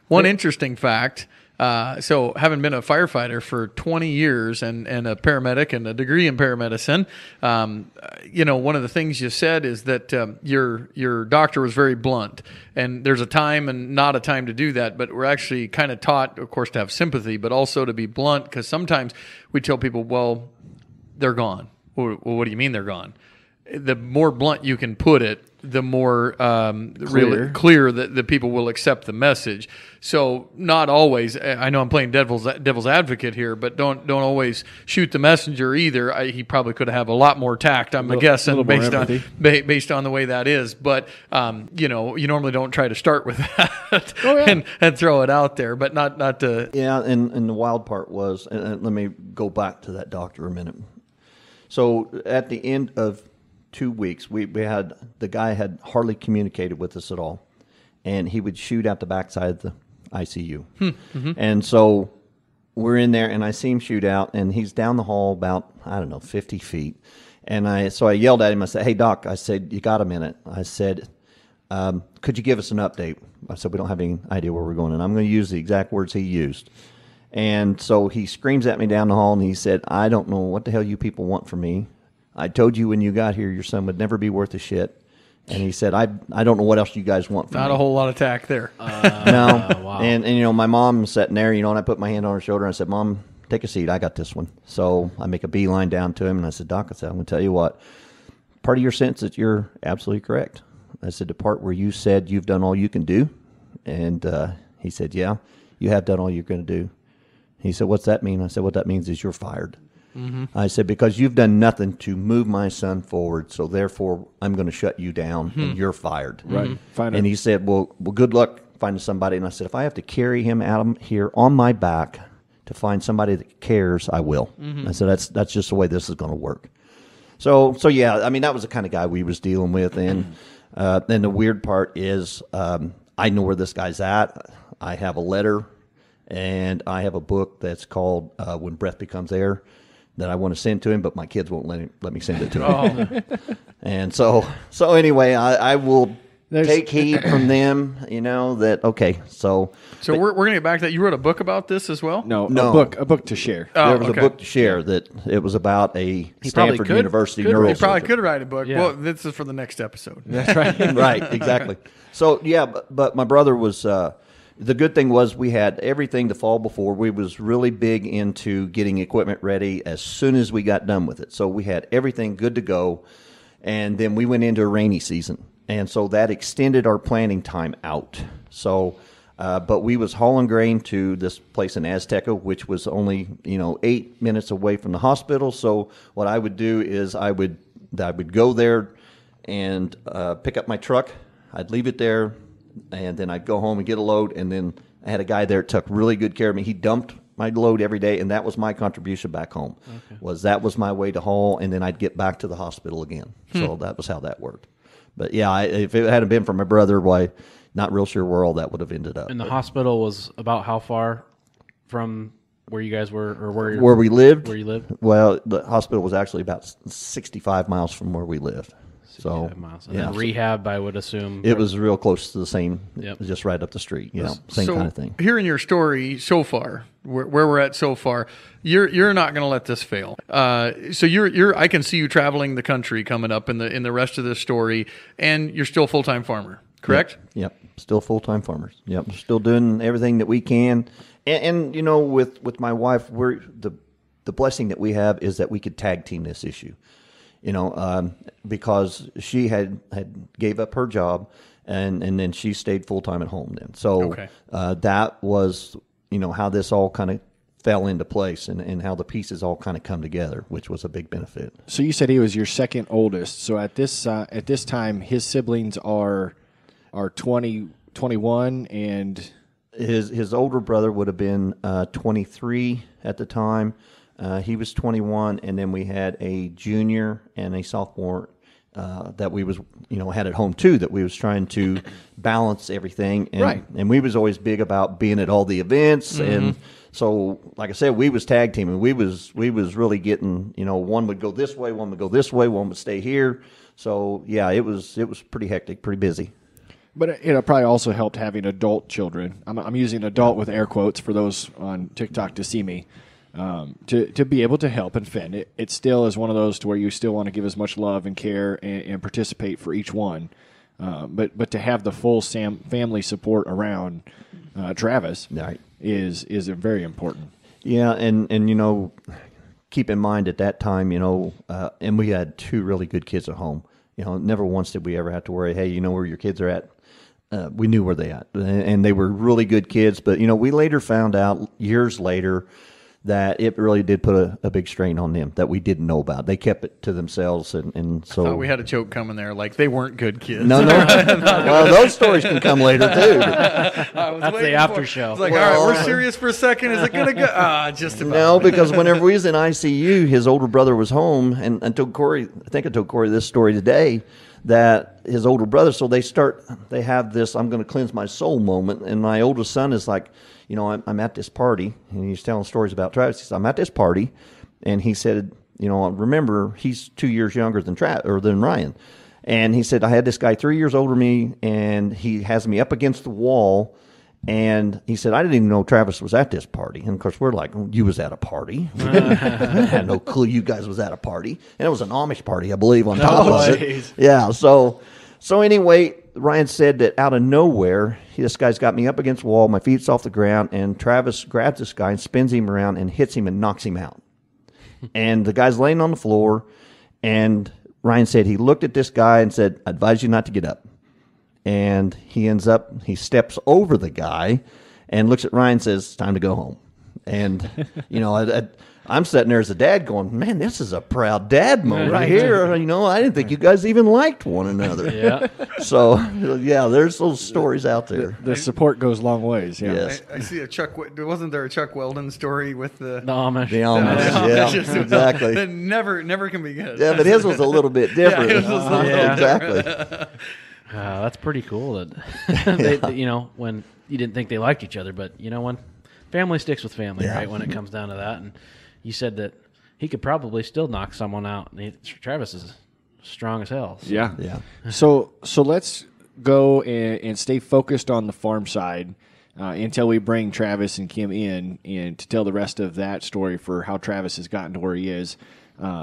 One interesting fact. So, having been a firefighter for 20 years and a paramedic and a degree in paramedicine, one of the things you said is that your doctor was very blunt. And there's a time and not a time to do that. But we're actually kind of taught, of course, to have sympathy, but also to be blunt, because sometimes we tell people, well, they're gone. Well, what do you mean they're gone? The more blunt you can put it, the more really clear that the people will accept the message. So not always. I know I'm playing devil's advocate here, but don't always shoot the messenger either. He probably could have a lot more tact. I'm guessing based on the way that is. But you normally don't try to start with that and throw it out there, but not to. Yeah, and the wild part was, and let me go back to that doctor a minute. So at the end of 2 weeks, we had the guy had hardly communicated with us at all, and he would shoot out the backside of the ICU. Mm-hmm. And so we're in there, and I see him shoot out, and he's down the hall about 50 feet. And I yelled at him. I said, "Hey doc," I said, "You got a minute?" I said, "Could you give us an update?" I said, "We don't have any idea where we're going," and I'm going to use the exact words he used. And so he screams at me down the hall, and he said, "I don't know what the hell you people want from me. I told you when you got here your son would never be worth a shit." And he said, I don't know what else you guys want from me. Not a whole lot of tact there. No. Wow. And my mom was sitting there, and I put my hand on her shoulder, and I said, "Mom, take a seat. I got this one." So I make a beeline down to him, and I said, "Doc," I said, "I'm going to tell you what. Part of your sentence that you're absolutely correct." I said, "The part where you said you've done all you can do." And he said, "Yeah, you have done all you're going to do." He said, "What's that mean?" I said, "What that means is you're fired." Mm-hmm. I said, "Because you've done nothing to move my son forward, so therefore I'm going to shut you down, and you're fired." Right. And he said, well, good luck finding somebody. And I said, "If I have to carry him out of here on my back to find somebody that cares, I will." Mm-hmm. I said, that's just the way this is going to work. So yeah, I mean, that was the kind of guy we was dealing with. And then the weird part is I know where this guy's at. I have a letter, and I have a book that's called When Breath Becomes Air that I want to send to him, but my kids won't let me send it to him. And so anyway, I will take heed from them, that, okay, so we're going to get back to that. You wrote a book about this as well? No. A book to share. there was a book to share that it was about a Stanford University neurosurgeon. He probably could write a book. Yeah. Well, this is for the next episode. That's right. Right, exactly. So, yeah, but my brother was, the good thing was we had everything the fall before. We was really big into getting equipment ready as soon as we got done with it. So we had everything good to go, and then we went into a rainy season. And so that extended our planning time out. So But we was hauling grain to this place in Azteca, which was only 8 minutes away from the hospital. So what I would do is I would go there and pick up my truck. I'd leave it there, and then I'd go home and get a load. And then I had a guy there that took really good care of me. He dumped my load every day, and that was my contribution back home. That was my way to haul, and then I'd get back to the hospital again. So that was how that worked. But yeah, if it hadn't been for my brother, why? Not real sure where all that would have ended up. And the hospital was about how far from where you guys were, or where we lived? Where you lived? Well, the hospital was actually about 65 miles from where we lived. 65 miles. And yeah. then rehab, I would assume. It was real close to the same, Yep. just right up the street. Same kind of thing. Hearing your story so far, where we're at so far, you're not going to let this fail. So I can see you traveling the country coming up in the rest of this story, and you're still a full-time farmer, correct? Yep. Still full-time farmers. Yep. Still doing everything that we can. And with my wife, we're the blessing that we have is that we could tag team this issue. Because she had gave up her job and then she stayed full-time at home then. So that was, how this all kind of fell into place and how the pieces all kind of come together, which was a big benefit. So you said he was your second oldest. So at this time, his siblings are 20, 21, and his older brother would have been 23 at the time. He was 21, and then we had a junior and a sophomore that we was had at home too. That we was trying to balance everything, and we was always big about being at all the events, and so like I said, we was tag teaming. We was really getting one would go this way, one would go this way, one would stay here. So yeah, it was pretty hectic, pretty busy. But it probably also helped having adult children. I'm using adult with air quotes for those on TikTok to see me. To be able to help and fend. It still is one of those to where you still want to give as much love and care and participate for each one. But to have the full family support around Travis is very important. Yeah, and keep in mind at that time, and we had two really good kids at home. Never once did we ever have to worry, hey, you know where your kids are at? We knew where they at. And they were really good kids. But, we later found out, years later, that it really did put a big strain on them that we didn't know about. They kept it to themselves, and so... I thought we had a joke coming there, like they weren't good kids. No. Well, those stories can come later, too. That's the after show. It's like, all right, we're serious for a second. Is it going to go? Just about. No, because whenever we was in ICU, his older brother was home, and I told Corey, I think I told Corey this story today, that his older brother, so they have this, I'm going to cleanse my soul moment, and my oldest son is like, I'm at this party, and he's telling stories about Travis. He said, I'm at this party, and he said, remember, he's 2 years younger than Ryan. And he said, I had this guy 3 years older than me, and he has me up against the wall, and he said, I didn't even know Travis was at this party. And, of course, we're like, you was at a party. I had no clue you guys was at a party. And it was an Amish party, I believe, on top of it. Yeah, so anyway, Ryan said that out of nowhere, this guy's got me up against the wall, my feet's off the ground, and Travis grabs this guy and spins him around and hits him and knocks him out. And the guy's laying on the floor, and Ryan said he looked at this guy and said, I advise you not to get up. And he steps over the guy and looks at Ryan and says, it's time to go home. And, I'm sitting there as a dad going, man, this is a proud dad moment here. I didn't think you guys even liked one another. Yeah. So, yeah, there's those stories out there. The support goes long ways. Yeah. Yes. I see wasn't there a Chuck Weldon story with the Amish? The Amish, yeah, exactly. That never can be good. Yeah, but his was a little bit different. Yeah, his was a little exactly. That's pretty cool that when you didn't think they liked each other, but when family sticks with family, right? When it comes down to that, and you said that he could probably still knock someone out. Travis is strong as hell. So. Yeah. So let's go and stay focused on the farm side until we bring Travis and Kim in and to tell the rest of that story for how Travis has gotten to where he is.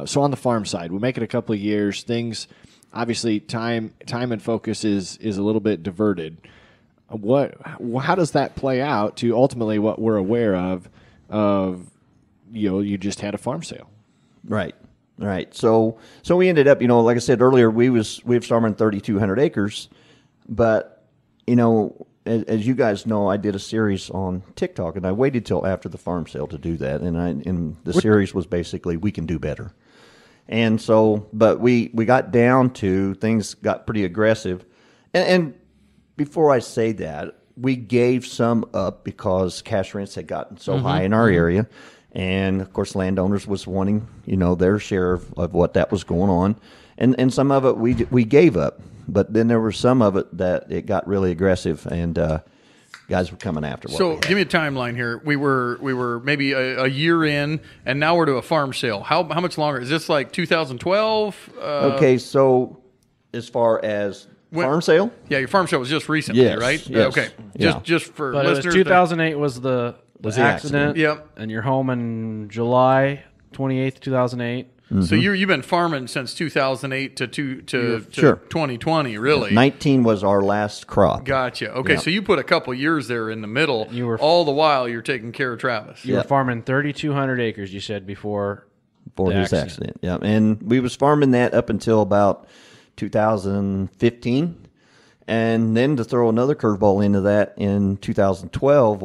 So on the farm side, we make it a couple of years. Things, obviously, time and focus is a little bit diverted. How does that play out to ultimately what we're aware of you just had a farm sale? Right. So we ended up, like I said earlier, we was farming 3,200 acres, but as you guys know, I did a series on TikTok, and I waited till after the farm sale to do that. And the series was basically, we can do better. And so, but we got down to, things got pretty aggressive. And before I say that, we gave some up because cash rents had gotten so high in our area. And of course, landowners was wanting, their share of what that was going on. And some of it we gave up. But then there was some of it that it got really aggressive, and guys were coming after. So give me a timeline here. We were maybe a year in, and now we're to a farm sale. How much longer? Is this like 2012? Okay, so as far as farm sale? Yeah, your farm sale was just recently, Yes, right? yes. Okay, Yeah. just for But it was listeners. 2008 was the accident. Yep. And you're home in July 28th, 2008. So you've been farming since 2008 to Sure. 2020, really. 19 was our last crop. Gotcha. Okay, Yeah. so you put a couple years there in the middle. You were- all the while you're taking care of Travis. You were farming 3,200 acres, you said, before For the his accident. Yeah, and we was farming that up until about 2015, and then to throw another curveball into that in 2012,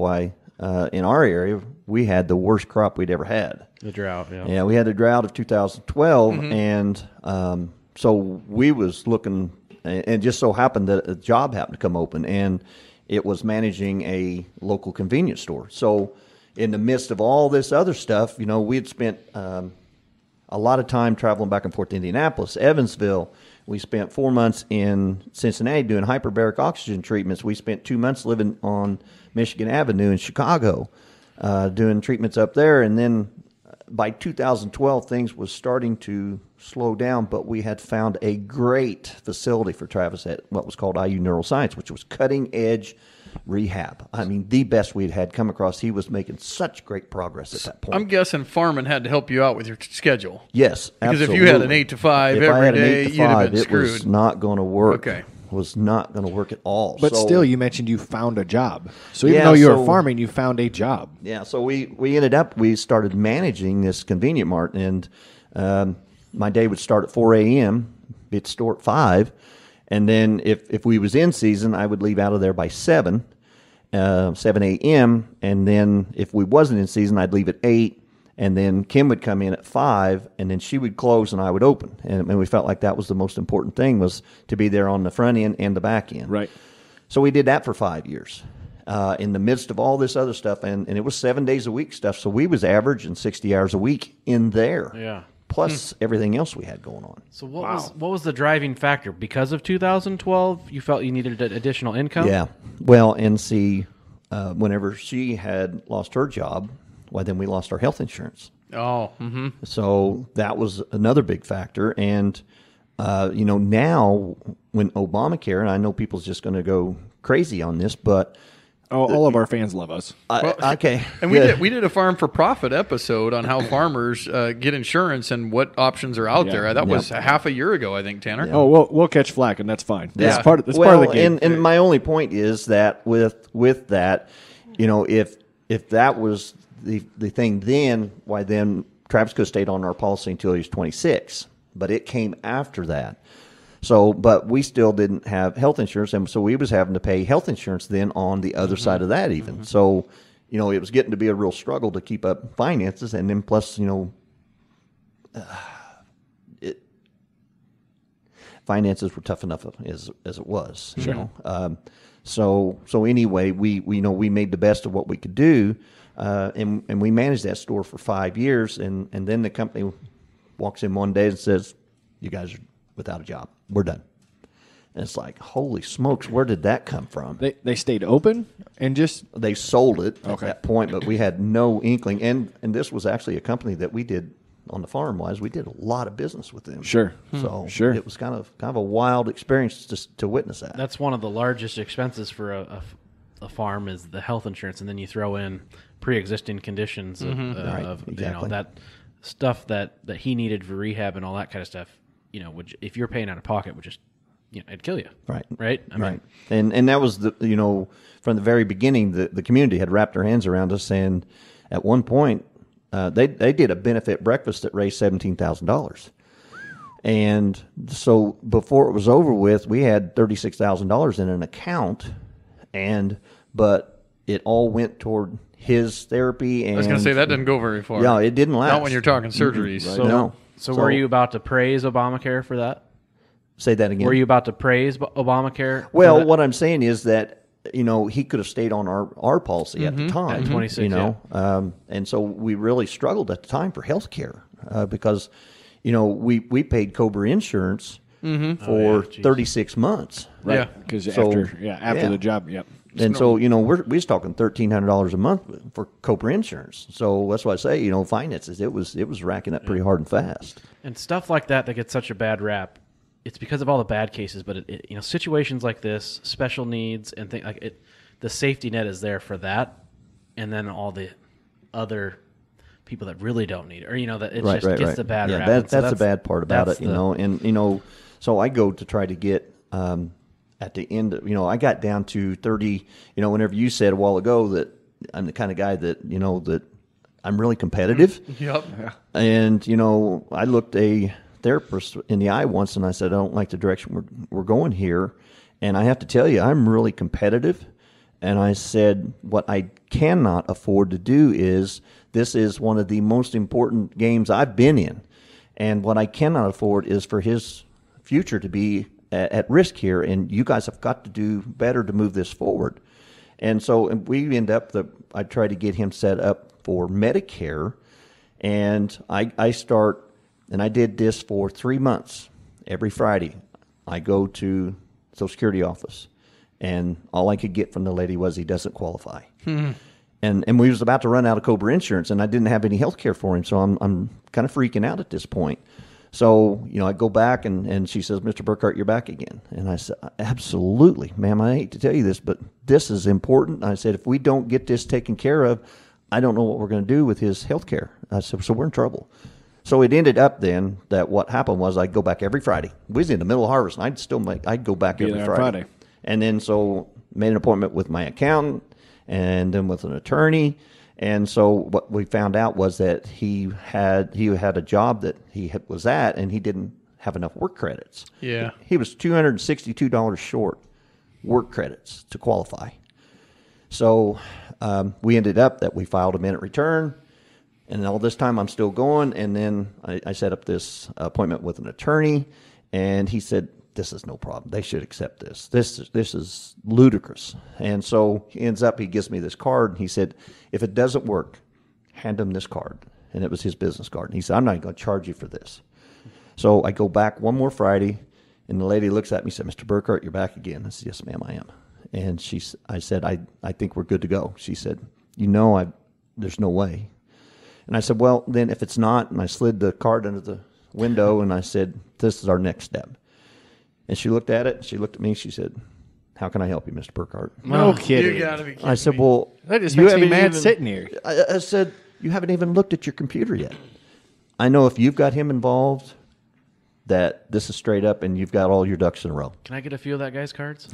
in our area we had the worst crop we'd ever had. The drought, yeah. Yeah, we had the drought of 2012, and so we was looking, and it just so happened that a job happened to come open, and it was managing a local convenience store. So in the midst of all this other stuff, we had spent a lot of time traveling back and forth to Indianapolis, Evansville. We spent 4 months in Cincinnati doing hyperbaric oxygen treatments. We spent 2 months living on Michigan Avenue in Chicago, doing treatments up there. And then by 2012, things was starting to slow down, but we had found a great facility for Travis at what was called IU Neuroscience, which was cutting edge rehab. I mean, the best we'd had come across. He was making such great progress at that point. I'm guessing farming had to help you out with your schedule. Yes, Because absolutely. if you had an 8 to 5 If I every had an day, 8 to you'd have 5, been it was screwed. not going to work. Okay. Was not going to work at all. But So- still, you mentioned you found a job. So even Yeah, though you were so- farming, you found a job. Yeah, so we ended up, we started managing this convenient mart, and my day would start at 4 a.m., be at the store at 5, and then if we was in season, I would leave out of there by 7 a.m., and then if we wasn't in season, I'd leave at 8, and then Kim would come in at 5, and then she would close and I would open. And we felt like that was the most important thing, was to be there on the front end and the back end. Right. So we did that for 5 years in the midst of all this other stuff. And it was 7 days a week stuff. So we was averaging 60 hours a week in there. Yeah. Plus everything else we had going on. So what was the driving factor? Because of 2012, you felt you needed additional income? Yeah. Well, and see, whenever she had lost her job, then we lost our health insurance. Oh, So that was another big factor. And, now when Obamacare, and I know people's just going to go crazy on this, but All of our fans love us. okay. and we did a Farm for Profit episode on how farmers get insurance and what options are out Yeah. there. That was half a year ago, I think, Tanner. Oh, we'll catch flack, and that's fine. That's Yeah. part of the game. And my only point is that with that, if that was the thing then, then Travis could have stayed on our policy until he was 26. But it came after that. So, but we still didn't have health insurance, and so we was having to pay health insurance then on the other side of that even. So, it was getting to be a real struggle to keep up finances, and then plus, finances were tough enough as it was. Sure. So anyway, we made the best of what we could do, and we managed that store for 5 years, and then the company walks in one day and says, "You guys are without a job. We're done." And it's like, holy smokes, where did that come from? They stayed open and just They sold it at that point, but we had no inkling. And this was actually a company that we did on the farm wise. We did a lot of business with them. Sure. So Sure. it was kind of a wild experience to witness that. That's one of the largest expenses for a farm is the health insurance, and then you throw in pre-existing conditions of exactly. that stuff that he needed for rehab and all that kind of stuff. Which if you're paying out of pocket, would just it'd kill you. Right. Right. I mean, And that was from the very beginning, the community had wrapped their hands around us, and at one point they did a benefit breakfast that raised $17,000. And so before it was over with, we had $36,000 in an account, but it all went toward his therapy. And I was going to say, that doesn't go very far. Yeah, it didn't last. Not when you're talking surgeries. No. So were you about to praise Obamacare for that? Say that again. Were you about to praise Obamacare? Well, what I'm saying is that, he could have stayed on our policy at the time. At 26, and so we really struggled at the time for health care because, we paid Cobra insurance for 36 months. Right. Yeah. Because after the job, yep. And so, we was talking $1,300 a month for Cobra insurance. So that's why I say, finances, it was racking up pretty hard and fast. And stuff like that gets such a bad rap. It's because of all the bad cases, but situations like this, special needs and things like it, the safety net is there for that, and then all the other people that really don't need it, or that it gets the bad rap. That's the bad part about it, and so I go to try to get at the end, I got down to 30. Whenever you said a while ago that I'm the kind of guy that that I'm really competitive. Yep. And I looked a therapist in the eye once, and I said, I don't like the direction we're going here, and I have to tell you, I'm really competitive. And I said, what I cannot afford to do is, this is one of the most important games I've been in, and what I cannot afford is for his future to be at risk here, and you guys have got to do better to move this forward. And so we end up I try to get him set up for Medicare, and I start. And I did this for 3 months. Every Friday, I go to Social Security office, and all I could get from the lady was, he doesn't qualify. And we was about to run out of Cobra insurance, and I didn't have any health care for him, so I'm kind of freaking out at this point. So, I go back, and she says, Mr. Burkhart, you're back again. And I said, absolutely, ma'am, I hate to tell you this, but this is important. I said, if we don't get this taken care of, I don't know what we're going to do with his health care. I said, so we're in trouble. So it ended up then that what happened was I'd go back every Friday. We was in the middle of harvest, and I'd go back every Friday. And then so made an appointment with my accountant and then with an attorney. And so what we found out was that he had a job that he was at, and he didn't have enough work credits. Yeah. He was $262 short work credits to qualify. So we ended up that we filed a minute return. And all this time I'm still going, and then I set up this appointment with an attorney, and he said, this is no problem. They should accept this. This is ludicrous. And so he gives me this card, and he said, if it doesn't work, hand him this card. And it was his business card. And he said, I'm not going to charge you for this. So I go back one more Friday, and the lady looks at me and said, Mr. Burkhart, you're back again. I said, yes, ma'am, I am. And I said, I think we're good to go. She said, there's no way. And I said, well, then if it's not, and I slid the card under the window, and I said, this is our next step. And she looked at it, she looked at me, she said, how can I help you, Mr. Burkhart? No kidding. You gotta be kidding I said, well, That just makes me mad sitting here. I said, you haven't even looked at your computer yet. I know if you've got him involved, that this is straight up, and you've got all your ducks in a row. Can I get a few of that guy's cards?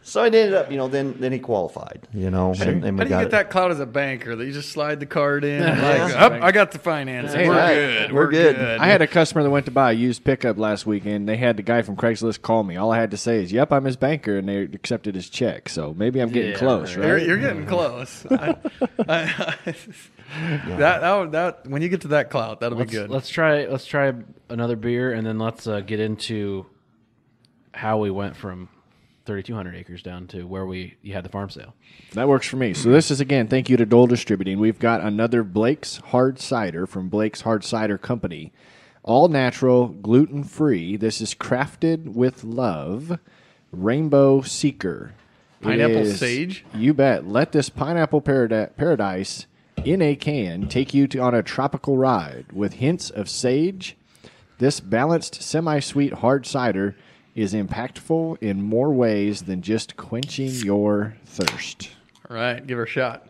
So it ended up, then he qualified, and How do you get that clout as a banker? That you just slide the card in, I got the financing. Hey, we're good. I had a customer that went to buy a used pickup last weekend. They had the guy from Craigslist call me. All I had to say is, yep, I'm his banker, and they accepted his check. So maybe I'm getting close, right? You're getting close. That when you get to that clout, that'll be good. Let's try another beer, and then let's get into how we went from 3,200 acres down to where you had the farm sale. That works for me. So this is, again, thank you to Dole Distributing. We've got another Blake's Hard Cider from Blake's Hard Cider Company. All natural, gluten-free. This is crafted with love. Rainbow Seeker. Pineapple sage? You bet. Let this pineapple paradise in a can take you on a tropical ride with hints of sage. This balanced, semi-sweet hard cider is impactful in more ways than just quenching your thirst. All right, give her a shot.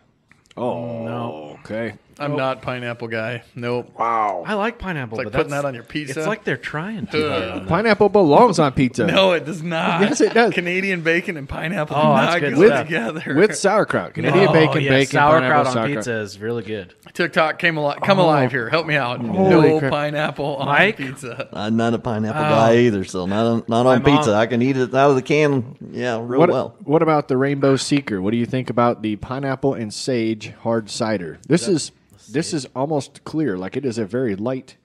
Oh, no. Okay. I'm not pineapple guy. Nope. Wow. I like pineapple. It's like but putting that's- that on your pizza. It's like they're trying to. Pineapple belongs on pizza. No, it does not. Yes, it does. Canadian bacon and pineapple Oh, do that's not good go stuff. together. With sauerkraut. Canadian bacon, yeah, bacon, sauerkraut pineapple, on sauerkraut. pizza is really good. TikTok come alive here. Help me out. Holy No crap. pineapple on Mike? pizza. I'm not a pineapple guy either, so not on mom- pizza. I can eat it out of the can, real well. What about the Rainbow Seeker? What do you think about the pineapple and sage hard cider? This is almost clear. Like it is a very light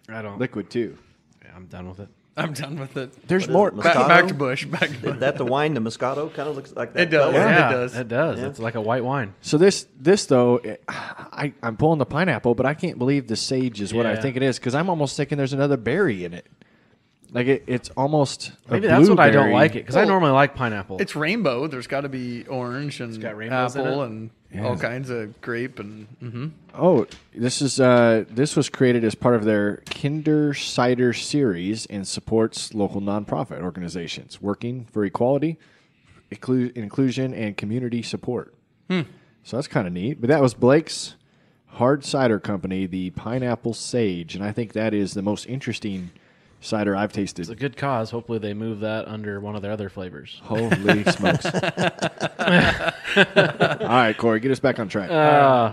I don't. liquid too. Yeah, I'm done with it. I'm done with it. There's more. Back to Bush. Back to Is Bush. that the wine, the Moscato? Kind of looks like that. It does. color. Yeah. It does. It does. Yeah. It's like a white wine. So this though, I'm pulling the pineapple, but I can't believe the sage is what I Yeah. think it is because I'm almost thinking there's another berry in it. Like it's almost Maybe a that's what I don't blueberry. like it because I Well, normally like pineapple. It's rainbow. There's got to be orange and got rainbows in apple it? and all kinds of grape and Oh, this was created as part of their Kinder Cider series and supports local nonprofit organizations working for equality, inclusion, and community support. So that's kind of neat. But that was Blake's Hard Cider Company, the Pineapple Sage, and I think that is the most interesting cider I've tasted. It's a good cause. Hopefully, they move that under one of their other flavors. Holy smokes! All right, Corey, get us back on track.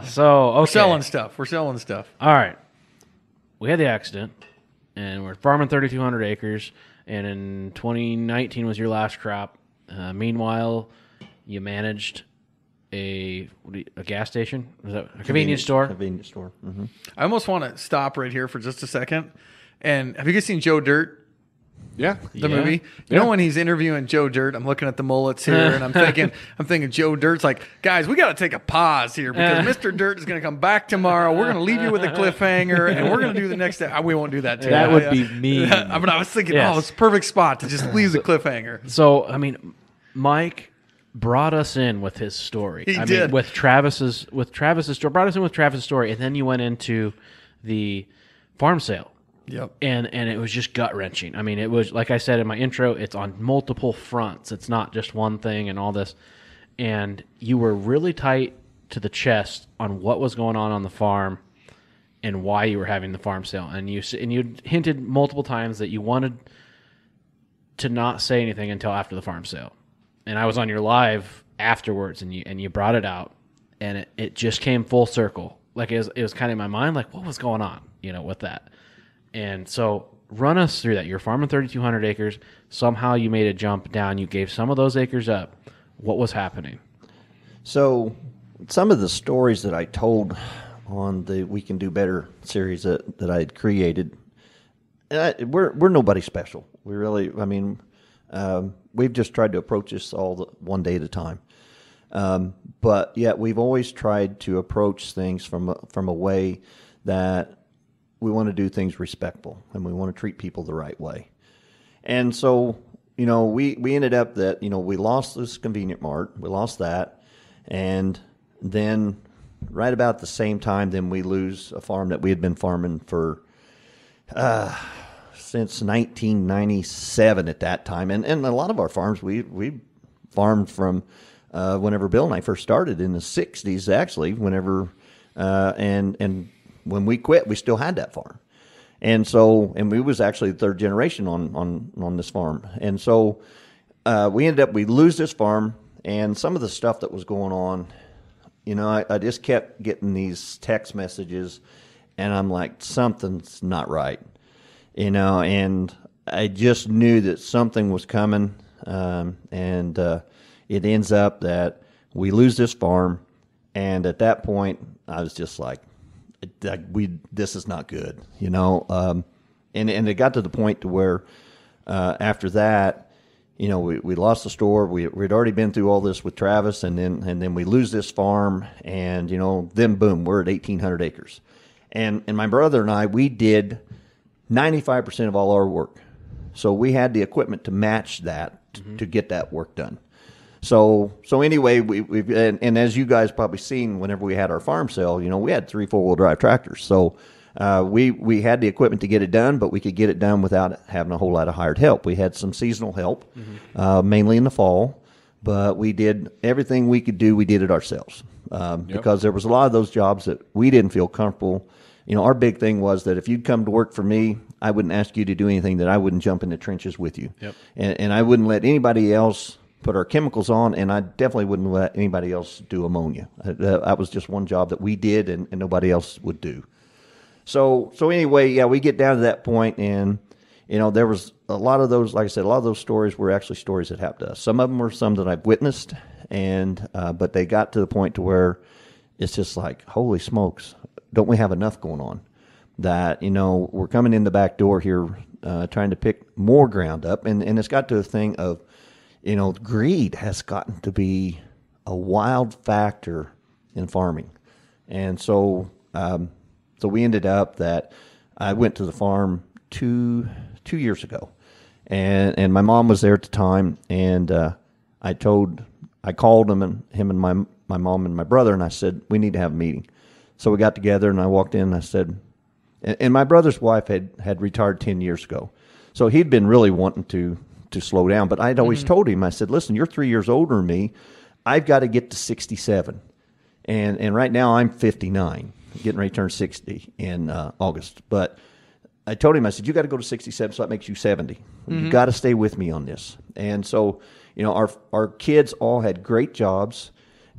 So okay. We're selling stuff. All right. We had the accident, and we're farming 3,200 acres, and in 2019 was your last crop. Meanwhile, you managed a gas station? Was that a convenience store? Convenience store. Mm-hmm. I almost want to stop right here for just a second. And have you guys seen Joe Dirt? Yeah. The movie. You know when he's interviewing Joe Dirt, I'm looking at the mullets here, and I'm thinking Joe Dirt's like, guys, we got to take a pause here because Mr. Dirt is going to come back tomorrow. We're going to leave you with a cliffhanger, and we're going to do the next day. We won't do that today. That would be mean. I mean, I was thinking, Yes. it's a perfect spot to just leave the cliffhanger. So, I mean, Mike brought us in with his story. He I did. mean, with Travis's story. Brought us in with Travis's story, and then you went into the farm sale. Yep. And it was just gut-wrenching. I mean, it was, like I said in my intro, it's on multiple fronts. It's not just one thing and all this. And you were really tight to the chest on what was going on the farm and why you were having the farm sale. And you hinted multiple times that you wanted to not say anything until after the farm sale. And I was on your live afterwards, and you brought it out, and it just came full circle. Like it was kind of in my mind, like what was going on, with that. And so run us through that. You're farming 3,200 acres. Somehow you made a jump down. You gave some of those acres up. What was happening? So some of the stories that I told on the We Can Do Better series that I had created, we're nobody special. We really, we've just tried to approach this all one day at a time. But yet we've always tried to approach things from a way that we want to do things respectful and we want to treat people the right way. And so, we ended up that, we lost this convenient mart. We lost that. And then right about the same time, then we lose a farm that we had been farming for since 1997 at that time. And a lot of our farms, we farmed from whenever Bill and I first started in the 60s, actually, whenever, and when we quit, we still had that farm. And so, and we was actually the third generation on this farm. And so we lose this farm, and some of the stuff that was going on, I just kept getting these text messages, and I'm like, something's not right, and I just knew that something was coming, and it ends up that we lose this farm, and at that point, I was just like, this is not good, and it got to the point to where after that, we lost the store. We'd already been through all this with Travis, and then we lose this farm, and then boom, we're at 1,800 acres, and my brother and I, we did 95% of all our work, so we had the equipment to match that to get that work done. So anyway, we've and as you guys probably seen, whenever we had our farm sale, we had 3 4-wheel drive tractors. So we had the equipment to get it done, but we could get it done without having a whole lot of hired help. We had some seasonal help, mainly in the fall, but we did everything we could do. We did it ourselves because there was a lot of those jobs that we didn't feel comfortable. Our big thing was that if you'd come to work for me, I wouldn't ask you to do anything that I wouldn't jump in the trenches with you. Yep. And I wouldn't let anybody else put our chemicals on, and I definitely wouldn't let anybody else do ammonia. That was just one job that we did and nobody else would do. So anyway, yeah, we get down to that point, and there was a lot of those, like I said, a lot of those stories were actually stories that happened to us. Some of them were some that I've witnessed, and but they got to the point to where it's just like, holy smokes, don't we have enough going on? That, we're coming in the back door here trying to pick more ground up, and it's got to a thing of, greed has gotten to be a wild factor in farming. And so we ended up that I went to the farm two years ago, and my mom was there at the time, and I called him and my mom and my brother, and I said, we need to have a meeting. So we got together, and I walked in, and I said, and my brother's wife had retired 10 years ago, so he'd been really wanting to slow down, but I'd always told him, I said, listen, you're 3 years older than me. I've got to get to 67, and right now I'm 59, getting ready to turn 60 in August, but I told him, I said, you got to go to 67, so that makes you 70. You got to stay with me on this. And so, our kids all had great jobs,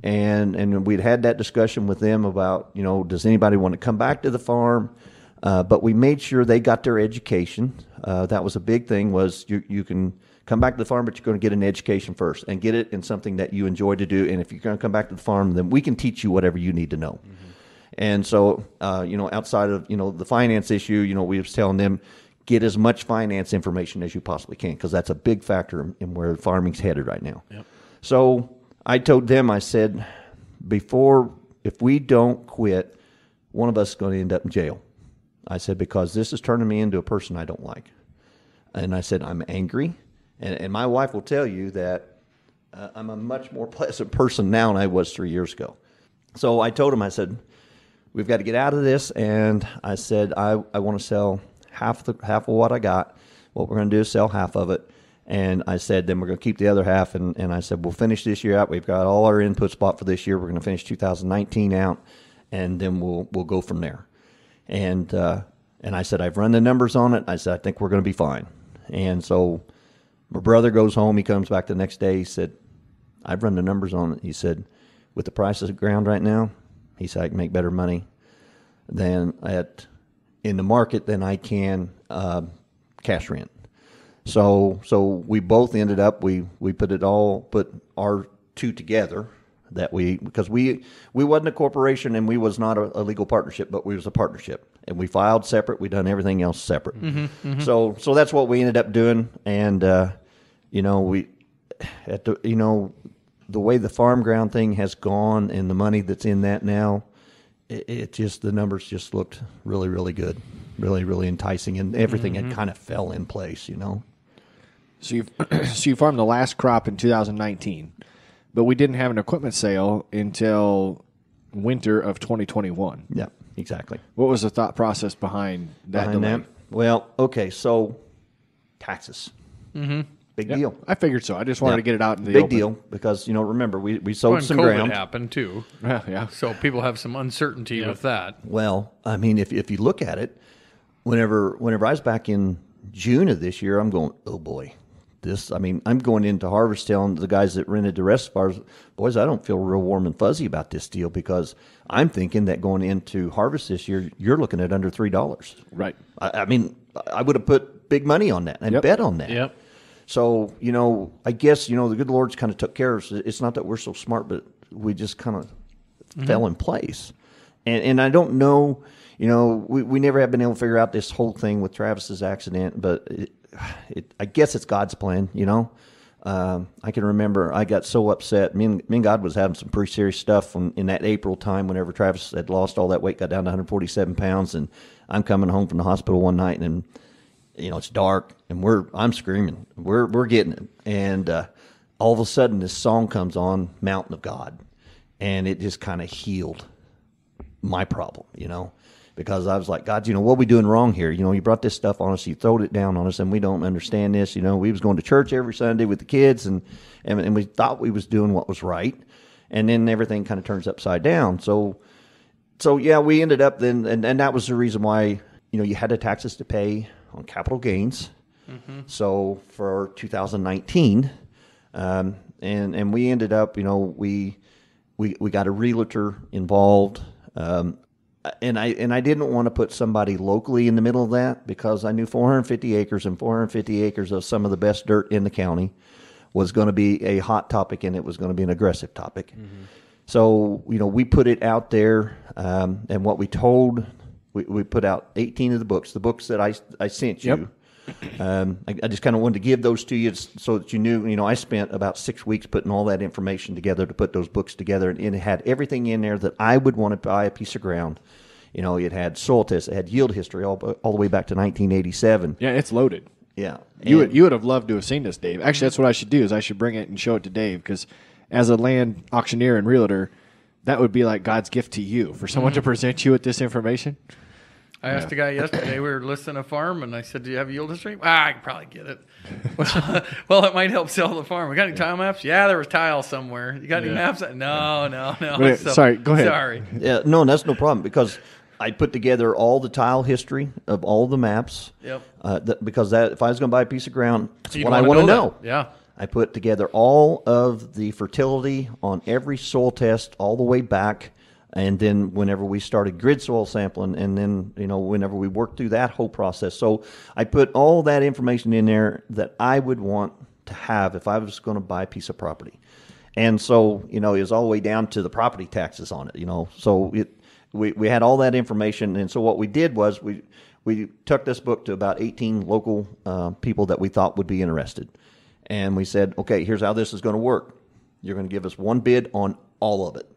and we'd had that discussion with them about, does anybody want to come back to the farm? But we made sure they got their education. That was a big thing, was you can come back to the farm, but you're going to get an education first and get it in something that you enjoy to do. And if you're going to come back to the farm, then we can teach you whatever you need to know. And so, outside of, the finance issue, we was telling them, get as much finance information as you possibly can, because that's a big factor in where farming's headed right now. Yep. So I told them, I said, if we don't quit, one of us is going to end up in jail. I said, because this is turning me into a person I don't like. And I said, I'm angry. And my wife will tell you that I'm a much more pleasant person now than I was 3 years ago. So I told him, I said, we've got to get out of this. And I said, I want to sell half of what I got. What we're going to do is sell half of it. And I said, then we're going to keep the other half. And I said, we'll finish this year out. We've got all our inputs bought for this year. We're going to finish 2019 out, and then we'll go from there. And I said, I've run the numbers on it. I said, I think we're going to be fine. And so my brother goes home. He comes back the next day. He said, I've run the numbers on it. He said, with the prices of ground right now, he said, I can make better money in the market than I can cash rent. So we both ended up, we put our two together, because we wasn't a corporation and we was not a legal partnership, but we was a partnership, and we filed separate. We done everything else separate. So that's what we ended up doing. And the way the farm ground thing has gone and the money that's in that now, the numbers just looked really, really good, really, really enticing, and everything had kind of fell in place, So you farmed the last crop in 2019, but we didn't have an equipment sale until winter of 2021. Yeah, exactly. What was the thought process behind that delay? Well, okay, so taxes. Big deal. I figured so. I just wanted to get it out in the open. Big deal, because, remember, we sold some COVID ground. happened, too. Yeah. So people have some uncertainty with that. Well, I mean, if you look at it, whenever I was back in June of this year, I'm going, oh, boy. I'm going into harvest telling the guys that rented the reservoirs, boys, I don't feel real warm and fuzzy about this deal, because I'm thinking that going into harvest this year, you're looking at under $3. Right. I would have put big money on that and bet on that. Yep. So, I guess, the good Lord's kind of took care of us. It's not that we're so smart, but we just kind of fell in place. And I don't know, we never have been able to figure out this whole thing with Travis's accident, but I guess it's God's plan, I can remember I got so upset. Me and God was having some pretty serious stuff in that April time, whenever Travis had lost all that weight, got down to 147 pounds, and I'm coming home from the hospital one night, and it's dark, and I'm screaming. We're getting it, and all of a sudden this song comes on, Mountain of God, and it just kind of healed my problem, because I was like, God, what are we doing wrong here? You brought this stuff on us, you throwed it down on us, and we don't understand this. We was going to church every Sunday with the kids, and we thought we was doing what was right, and then everything kind of turns upside down. So yeah, we ended up then, and that was the reason why, you had the taxes to pay on capital gains. Mm-hmm. So for 2019, and we ended up, we got a realtor involved, and I didn't want to put somebody locally in the middle of that, because I knew 450 acres of some of the best dirt in the county was going to be a hot topic, and it was going to be an aggressive topic. Mm-hmm. So, we put it out there, and what we told, we put out 18 of the books that I sent you. Yep. I just kind of wanted to give those to you so that you knew, I spent about 6 weeks putting all that information together to put those books together, and it had everything in there that I would want to buy a piece of ground. It had soil tests, it had yield history all the way back to 1987. Yeah, it's loaded. Yeah. You would have loved to have seen this, Dave. Actually, that's what I should do, is I should bring it and show it to Dave, because as a land auctioneer and realtor, that would be like God's gift to you, for someone to present you with this information. I asked a guy yesterday, we were listing a farm, and I said, do you have yield history? I can probably get it. Well, it might help sell the farm. We got any tile maps? Yeah, there was tile somewhere. You got any maps? No. Wait, sorry, go ahead. Sorry. Yeah, no, that's no problem, because I put together all the tile history of all the maps. Yep. Because if I was going to buy a piece of ground, that's what I want to know. Yeah. I put together all of the fertility on every soil test all the way back. And then whenever we started grid soil sampling, and then, whenever we worked through that whole process. So I put all that information in there that I would want to have if I was going to buy a piece of property. And so, it was all the way down to the property taxes on it, So we had all that information. And so what we did was we took this book to about 18 local people that we thought would be interested. And we said, okay, here's how this is going to work. You're going to give us one bid on all of it.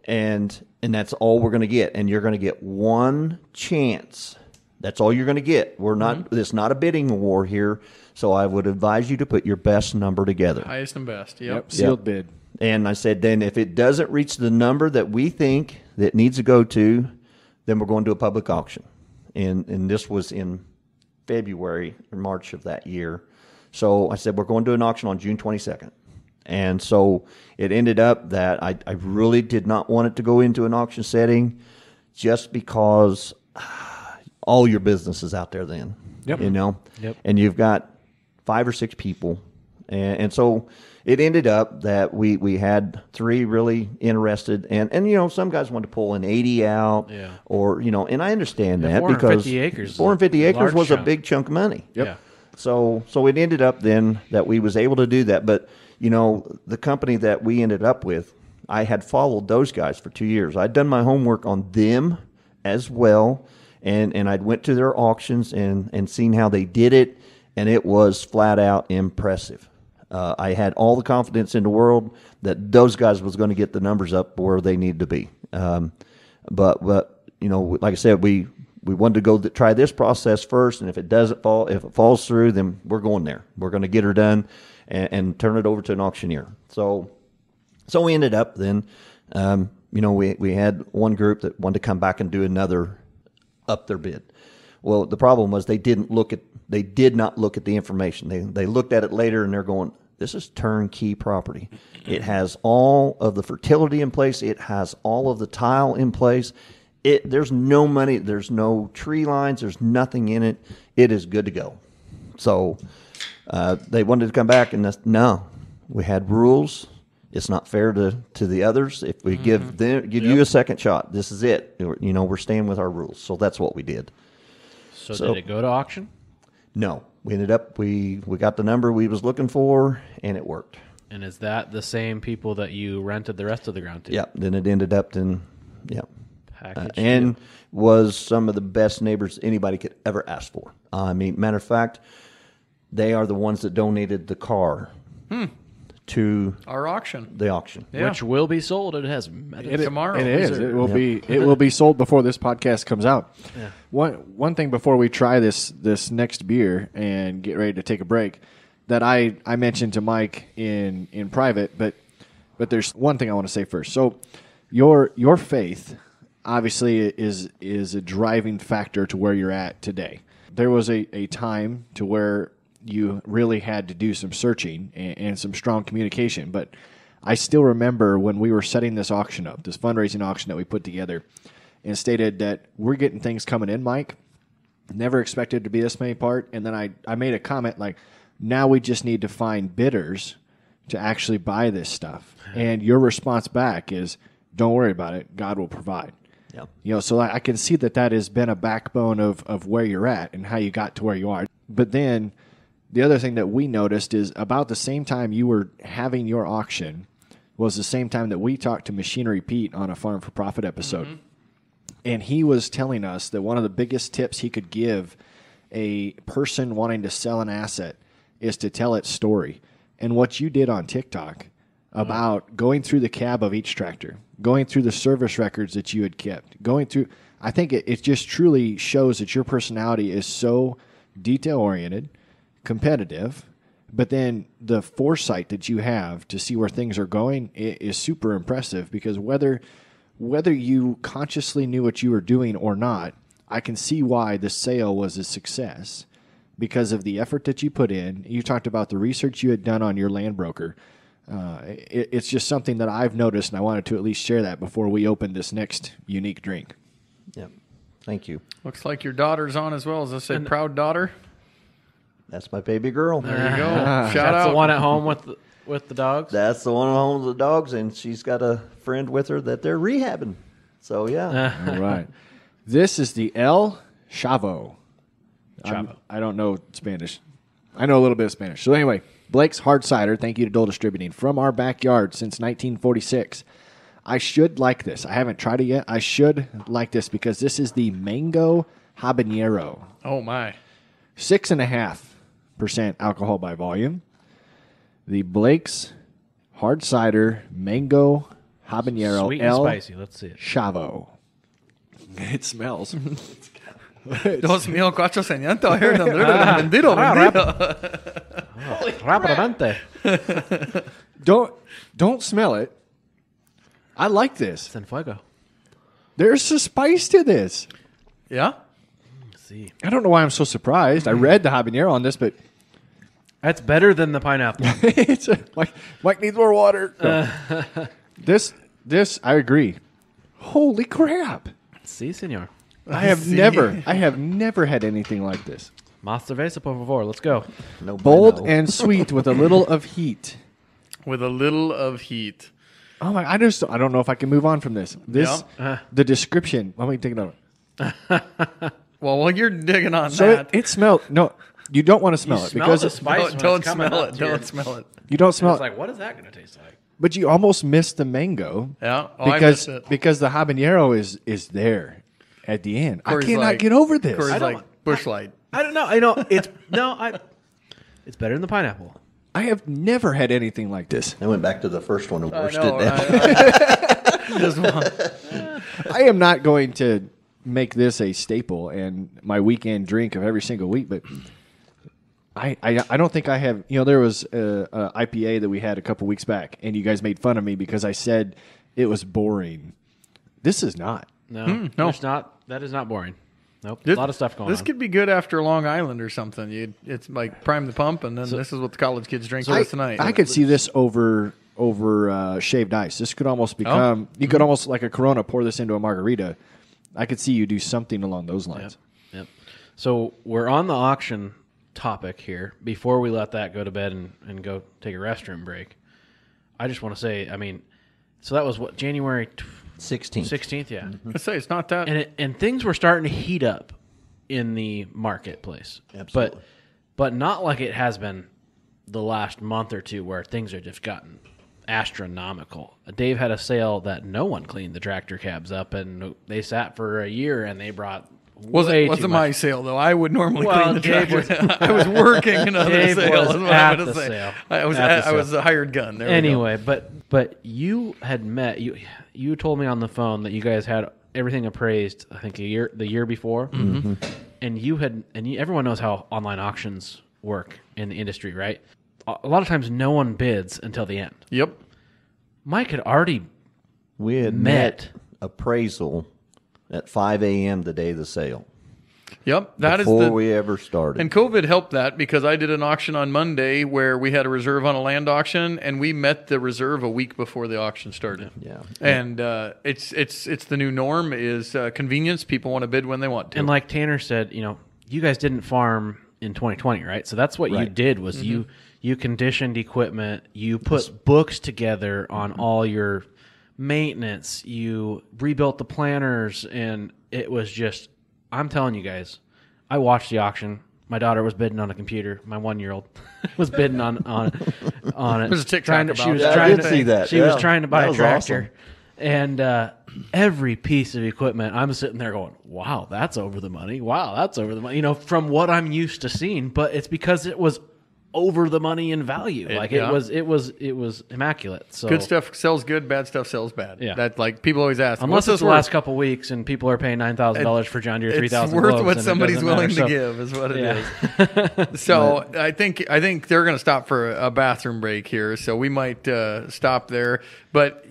And that's all we're going to get. And you're going to get one chance. That's all you're going to get. We're not. It's not a bidding war here. So I would advise you to put your best number together. Highest and best. Yep. Sealed bid. And I said, then if it doesn't reach the number that we think that needs to go to, then we're going to a public auction. And this was in February or March of that year. So I said, we're going to an auction on June 22nd. And so it ended up that I really did not want it to go into an auction setting, just because all your business is out there then. Yep. Yep. And you've got 5 or 6 people. And so it ended up that we had 3 really interested, and some guys wanted to pull an 80 out, or and I understand that, because 450 acres was a big chunk of money. Yep. Yeah. So it ended up then that we was able to do that. But the company that we ended up with, I had followed those guys for 2 years. I'd done my homework on them as well, and I'd went to their auctions and seen how they did it, and it was flat out impressive. I had all the confidence in the world that those guys was going to get the numbers up where they needed to be. But like I said, we wanted to go try this process first, and if it falls through, then we're going there. We're going to get her done and turn it over to an auctioneer. So we ended up then, we had one group that wanted to come back and do another up their bid. Well, the problem was they did not look at the information. They looked at it later, and they're going, this is turnkey property. It has all of the fertility in place. It has all of the tile in place. There's no money. There's no tree lines. There's nothing in it. It is good to go. So they wanted to come back, and no, we had rules. It's not fair to the others. If we give you a second shot, this is it. We're staying with our rules. So that's what we did. So did it go to auction? No. We ended up, we got the number we was looking for, and it worked. And is that the same people that you rented the rest of the ground to? Yeah. Then it ended up and was some of the best neighbors anybody could ever ask for. Matter of fact, they are the ones that donated the car to our auction. The auction, which will be sold. It has tomorrow. It is. It will be. It will be sold before this podcast comes out. Yeah. One thing before we try this next beer and get ready to take a break, that I mentioned to Mike in private, but there's one thing I want to say first. So your faith, obviously is a driving factor to where you're at today. There was a time to where you really had to do some searching and some strong communication. But I still remember when we were setting this auction up, this fundraising auction that we put together, and stated that we're getting things coming in, Mike. Never expected to be this many part. And then I made a comment like, now we just need to find bidders to actually buy this stuff. And your response back is, don't worry about it. God will provide. Yep. So I can see that has been a backbone of where you're at and how you got to where you are. But then the other thing that we noticed is about the same time you were having your auction was the same time that we talked to Machinery Pete on a Farm for Profit episode. Mm-hmm. And he was telling us that one of the biggest tips he could give a person wanting to sell an asset is to tell its story. And what you did on TikTok about going through the cab of each tractor, going through the service records that you had kept, going through, I think it just truly shows that your personality is so detail-oriented, competitive, but then the foresight that you have to see where things are going is super impressive, because whether you consciously knew what you were doing or not, I can see why the sale was a success because of the effort that you put in. You talked about the research you had done on your land broker. It's just something that I've noticed, and I wanted to at least share that before we open this next unique drink. Yep. Thank you. Looks like your daughter's on as well. As I said, proud daughter. That's my baby girl. There you go. Shout That's out. the one at home with the dogs? That's the one at home with the dogs, and she's got a friend with her that they're rehabbing. So, yeah. All right. This is the El Chavo. Chavo. I don't know Spanish. I know a little bit of Spanish. So anyway, Blake's Hard Cider, thank you to Dole Distributing, from our backyard since 1946. I should like this. I haven't tried it yet. I should like this because this is the Mango Habanero. Oh, my. 6.5% alcohol by volume. The Blake's Hard Cider Mango Habanero Sweet and El spicy. Let's see it. Chavo. It smells. 2,400. I heard them. Rápidamente. Don't smell it. I like this. Sin fuego. There's a spice to this. Yeah? See. I don't know why I'm so surprised. I read the habanero on this, but That's better than the pineapple. Mike needs more water. No. This I agree. Holy crap! Si, senor. I have never had anything like this. Más cerveza, por favor. Let's go. No Bold bueno. and sweet with a little of heat. With a little of heat. Oh my! I don't know if I can move on from this. The description. Let me take it over. Well, while you're digging on So that. it smelled. No, you don't want to smell it smell because the spice. Don't smell it. Don't smell it. you don't smell It's it. like, what is that going to taste like? But you almost missed the mango. Yeah. Oh, I missed it. because the habanero is there at the end. Corey's I cannot like- get over this. Corey's like Bush Light. I don't know. It's it's better than the pineapple. I have never had anything like this. I went back to the first one and washed No, it down. just one. I am not going to make this a staple and my weekend drink of every single week, but I don't think I have. There was a IPA that we had a couple weeks back, and you guys made fun of me because I said it was boring. This is not. No, no. It's not. That is not boring. Nope. A lot of stuff going on. This could be good after Long Island or something. It's like prime the pump, and then this is what the college kids drink for us tonight. I could see this over shaved ice. This could almost become. You could almost like a Corona pour this into a margarita. I could see you do something along those lines. Yep. So we're on the auction topic here. Before we let that go to bed and go take a restroom break, I just want to say, so that was what, January 16th. 16th, yeah. I say it's not that. And things were starting to heat up in the marketplace. Absolutely. But not like it has been the last month or two where things have just gotten astronomical. Dave had a sale that no one cleaned the tractor cabs up, and they sat for a year, and they brought Wasn't my sale though. I would normally clean the tractor. I was working another Dave sale. was is what at I'm gonna the say. sale. I was At the I was a hired gun. There Anyway, but you had met you told me on the phone that you guys had everything appraised. I think the year before, and everyone knows how online auctions work in the industry, right? A lot of times, no one bids until the end. Yep. Mike had already We had met appraisal at 5 a.m. the day of the sale. Yep, that is before we ever started. And COVID helped that because I did an auction on Monday where we had a reserve on a land auction, and we met the reserve a week before the auction started. Yeah, and it's the new norm is convenience. People want to bid when they want to. And like Tanner said, you guys didn't farm in 2020, right? So that's what you did was you conditioned equipment, you put books together on all your maintenance, you rebuilt the planters, and it was just. I'm telling you guys, I watched the auction. My daughter was bidding on a computer. My 1-year-old was bidding on it. There's a TikTok about I did see that. She was trying to buy a tractor. Awesome. And every piece of equipment, I'm sitting there going, wow, that's over the money. Wow, that's over the money. From what I'm used to seeing. But it's because it was over the money in value. It was immaculate. So good stuff sells good, bad stuff sells bad. Yeah. That people always ask. Unless it's the last couple of weeks and people are paying $9,000 for John Deere 3000. It's worth what somebody's willing to give, is what it is. So I think they're going to stop for a bathroom break here, so we might stop there. But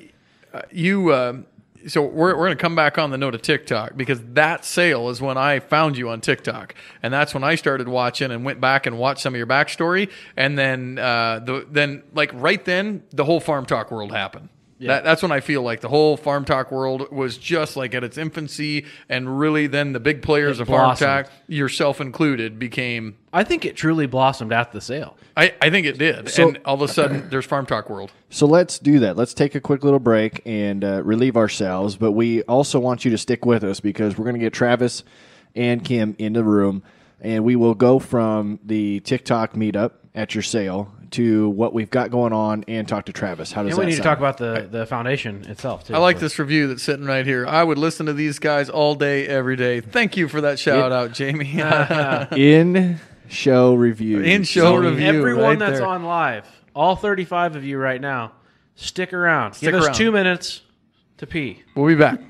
so we're going to come back on the note of TikTok, because that sale is when I found you on TikTok, and that's when I started watching and went back and watched some of your backstory, and then right then the whole Farm Talk world happened. Yeah. That's when I feel like the whole Farm Talk world was just like at its infancy, and really then the big players of Farm Talk, yourself included, became. I think it truly blossomed at the sale. I think it did, and all of a sudden there's Farm Talk world. So let's do that. Let's take a quick little break and relieve ourselves, but we also want you to stick with us because we're going to get Travis and Kim into the room, and we will go from the TikTok meetup at your sale to what we've got going on and talk to Travis. How does that sound? And we need to talk about the foundation itself, too. I like this review that's sitting right here. I would listen to these guys all day, every day. Thank you for that shout-out, Jamie. In-show review. In-show review. Everyone right that's there. on live, all 35 of you right now, stick around. Give us 2 minutes to pee. We'll be back.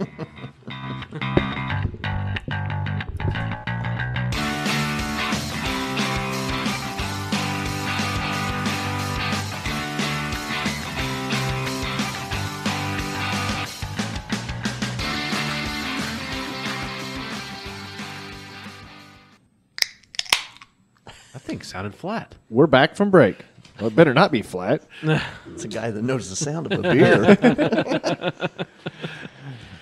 That thing sounded flat. We're back from break. Well, it better not be flat. It's a guy that knows the sound of a beer.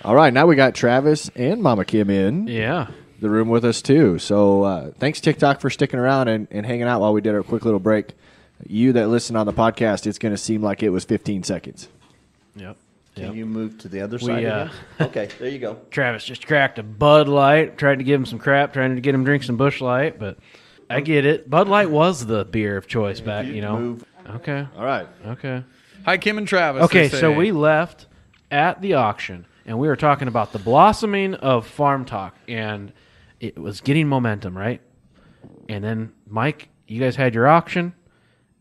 All right, now we got Travis and Mama Kim in Yeah. the room with us, too. So thanks, TikTok, for sticking around and hanging out while we did our quick little break. You that listen on the podcast, it's going to seem like it was 15 seconds. Yep. Can you move to the other side again? Okay, there you go. Travis just cracked a Bud Light, tried to give him some crap, trying to get him to drink some Busch Light, but I get it. Bud Light was the beer of choice back, Move. Okay. All right. Okay. Hi, Kim and Travis. Okay, so we left at the auction, and we were talking about the blossoming of Farm Talk, and it was getting momentum, right? And then, Mike, you guys had your auction,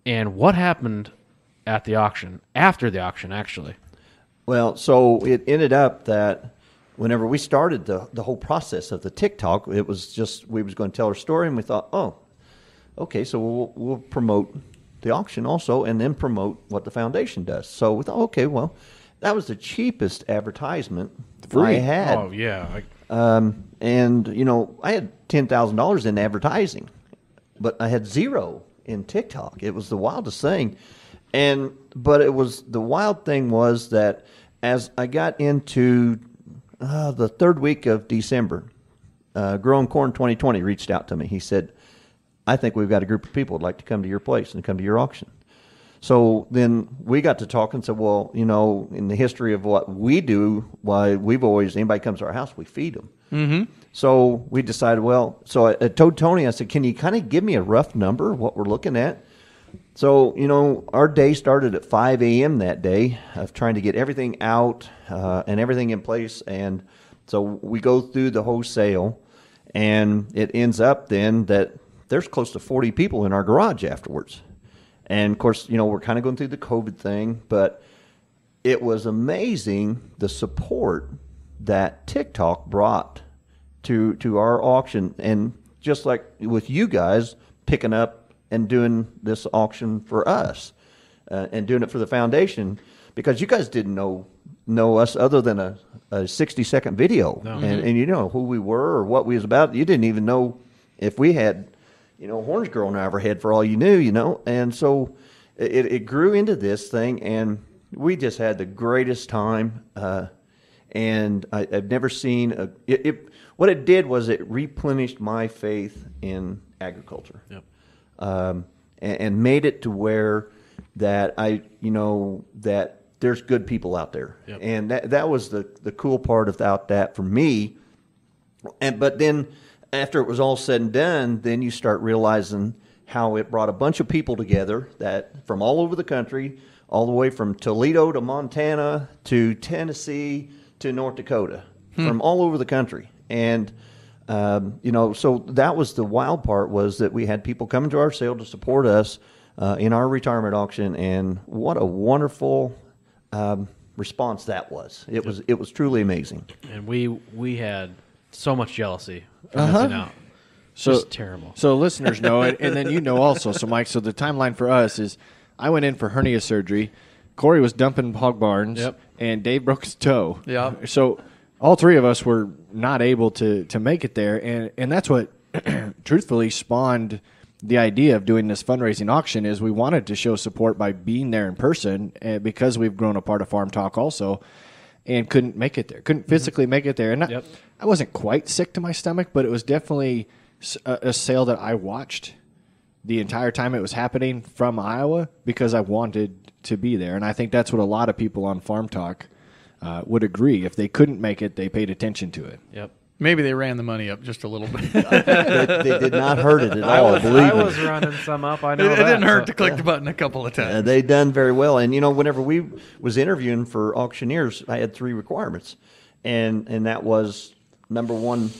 and what happened at the auction, after the auction, actually? Well, so it ended up that whenever we started the whole process of the TikTok, it was just we was going to tell our story, and we thought, oh, okay, so we'll promote the auction also, and then promote what the foundation does. So we thought, okay, well, that was the cheapest advertisement I had. Oh, yeah. And, I had $10,000 in advertising, but I had zero in TikTok. It was the wildest thing. But it was the wild thing was that as I got into the third week of December, Growing Corn 2020 reached out to me. He said, I think we've got a group of people who'd like to come to your place and come to your auction. So then we got to talk and said, well, in the history of what we do, why we've always, anybody comes to our house, we feed them. Mm-hmm. So we decided, so I told Tony, I said, can you kind of give me a rough number, what we're looking at? So, our day started at 5 a.m. that day of trying to get everything out and everything in place. And so we go through the whole sale, and it ends up then that there's close to 40 people in our garage afterwards. And, of course, we're kind of going through the COVID thing, but it was amazing the support that TikTok brought to our auction. And just like with you guys picking up and doing this auction for us and doing it for the foundation, because you guys didn't know us other than a 60-second video, and you know who we were or what we was about. You didn't even know if we had, horns growing out of our head for all you knew, and so it grew into this thing, and we just had the greatest time. And I've never seen what it did was it replenished my faith in agriculture. Yep. And made it to where that that there's good people out there. Yep. And that was the cool part about that for me. But then after it was all said and done, then you start realizing how it brought a bunch of people together that from all over the country, all the way from Toledo to Montana to Tennessee to North Dakota, from all over the country. And so that was the wild part, was that we had people coming to our sale to support us in our retirement auction, and what a wonderful response that was. It was truly amazing. And we had so much jealousy for missing out. So Just terrible. So listeners know it, and then also. So Mike, so the timeline for us is I went in for hernia surgery. Corey was dumping hog barns, and Dave broke his toe. Yeah. So all three of us were not able to make it there, and that's what truthfully spawned the idea of doing this fundraising auction. Is we wanted to show support by being there in person, because we've grown a part of Farm Talk also, and couldn't make it there, couldn't physically make it there. And I wasn't quite sick to my stomach, but it was definitely a sale that I watched the entire time it was happening from Iowa because I wanted to be there. And I think that's what a lot of people on Farm Talk would agree. If they couldn't make it, they paid attention to it. Yep. Maybe they ran the money up just a little bit. They did not hurt it at all, believe I me. was running some up. I know It that. didn't hurt to click the button a couple of times. They done very well. And, whenever we was interviewing for auctioneers, I had 3 requirements. And that was, number 1,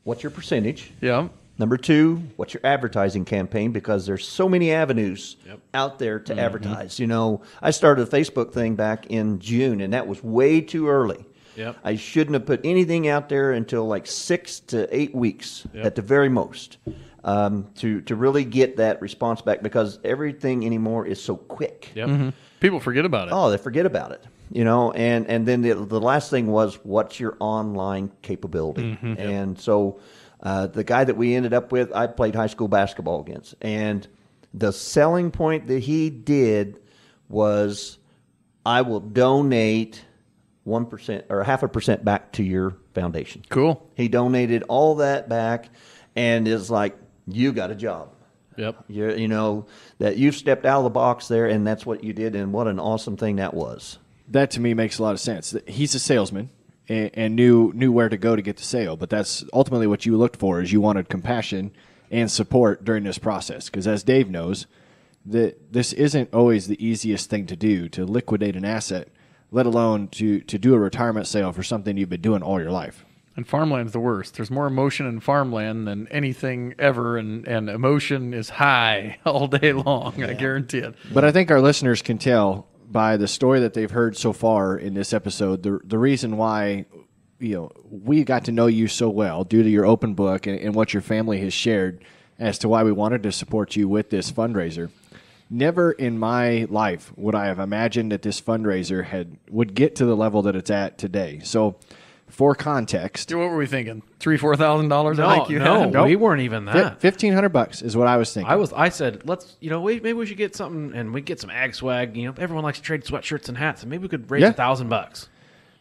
what's your percentage? Yeah. Number 2, what's your advertising campaign? Because there's so many avenues out there to advertise. I started a Facebook thing back in June, and that was way too early. Yep. I shouldn't have put anything out there until like 6 to 8 weeks at the very most, to really get that response back, because everything anymore is so quick. Yep. Mm-hmm. People forget about it. Oh, they forget about it. And then the last thing was, what's your online capability? Mm-hmm. And so the guy that we ended up with, I played high school basketball against, and the selling point that he did was, I will donate 1% or 0.5% back to your foundation. Cool. He donated all that back, and is like, you got a job. Yep. That you've stepped out of the box there, and that's what you did, and what an awesome thing that was. That to me makes a lot of sense. He's a salesman and knew where to go to get the sale, but that's ultimately what you looked for, is you wanted compassion and support during this process. Because as Dave knows, that this isn't always the easiest thing to do, to liquidate an asset, let alone to do a retirement sale for something you've been doing all your life. And farmland's the worst. There's more emotion in farmland than anything ever, and emotion is high all day long, I guarantee it. But I think our listeners can tell by the story that they've heard so far in this episode, the reason why we got to know you so well due to your open book and what your family has shared as to why we wanted to support you with this fundraiser. Never in my life would I have imagined that this fundraiser would get to the level that it's at today. So, for context, What were we thinking? $3,000-$4,000? I think you had? No, we weren't even that. $1,500 is what I was thinking. I said, let's, maybe we should get something, and we get some ag swag. Everyone likes to trade sweatshirts and hats, and maybe we could raise $1,000.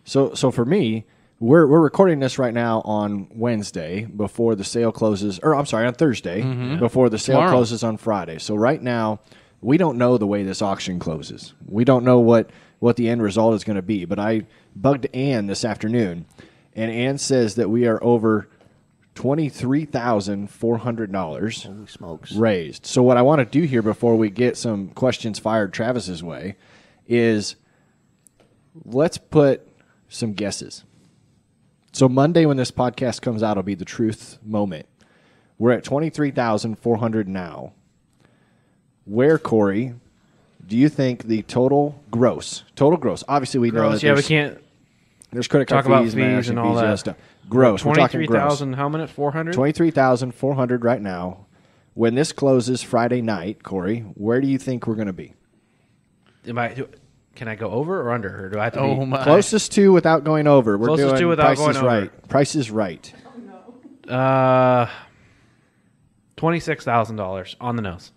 So for me, we're recording this right now on Wednesday before the sale closes, or I'm sorry, on Thursday before the sale closes on Friday. So right now, we don't know the way this auction closes. We don't know what the end result is going to be. But I bugged Ann this afternoon, and Ann says that we are over $23,400 Holy smokes. raised. So what I want to do here before we get some questions fired Travis's way is let's put some guesses. So Monday when this podcast comes out will be the truth moment. We're at $23,400 now. Where, Corey, do you think the total gross, obviously we know that We can't there's credit card talk about fees, fees and all that stuff. Gross, we're talking gross. 23,000, how many? 400? $23,400 right now. When this closes Friday night, Corey, where do you think we're going to be? Can I go over or under, or do I have to Oh be my! Closest to without going over. We're Closest doing to without Price going is over. Right. Price is Right. $26,000 on the nose?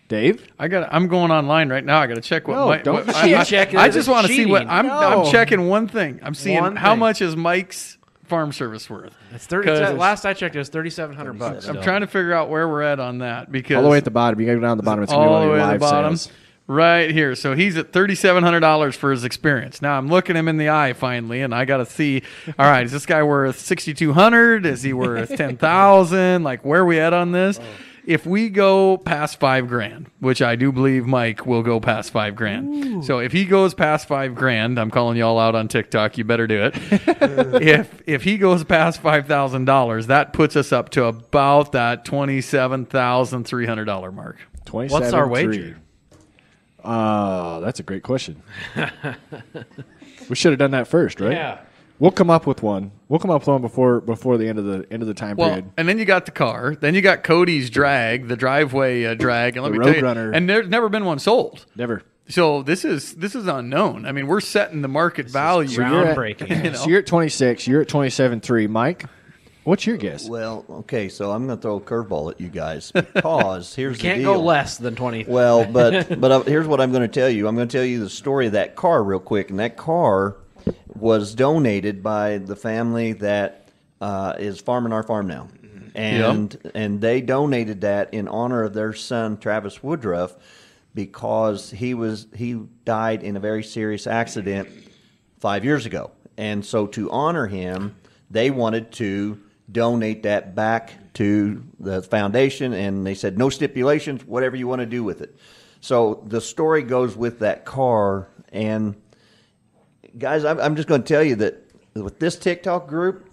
Dave? I'm going online right now. I got to check what. No, don't check it. I just want to see what Cheating. I'm checking one thing. I'm seeing One how thing. much is Mike's farm service worth. It's 30. 'Cause Last I checked, it was $3,700. I'm trying to figure out where we're at on that because All the way at the bottom. You got to go down to the bottom. It's going to be all one the of way your at the live bottom. sales. Right here. So he's at $3,700 for his experience. Now I'm looking him in the eye finally, and I got to see, all right, is this guy worth $6,200? Is he worth $10,000? Like, where are we at on this? If we go past $5,000, which I do believe Mike will go past $5,000. So if he goes past $5,000, I'm calling y'all out on TikTok. You better do it. If he goes past $5,000, that puts us up to about that $27,300 mark. What's our wager? That's a great question. We should have done that first, right? Yeah. We'll come up with one. We'll come up with one before the end of the time Well, period. and then you got the car. Then you got Cody's drag, the driveway drag, and let The me tell you, Roadrunner. and there's never been one sold. Never. So this is unknown. I mean, we're setting the market value. groundbreaking. So you're at 26. You're at 27.3. Mike, what's your guess? Well, okay, so I'm going to throw a curveball at you guys because here's the Can't deal. go less than 20. Well, but here's what I'm going to tell you. I'm going to tell you the story of that car real quick, and that car was donated by the family that is farming our farm now, and they donated that in honor of their son Travis Woodruff because he died in a very serious accident 5 years ago, and so to honor him, they wanted to donate that back to the foundation, and they said no stipulations, whatever you want to do with it. So the story goes with that car, and guys, I'm just going to tell you that with this TikTok group,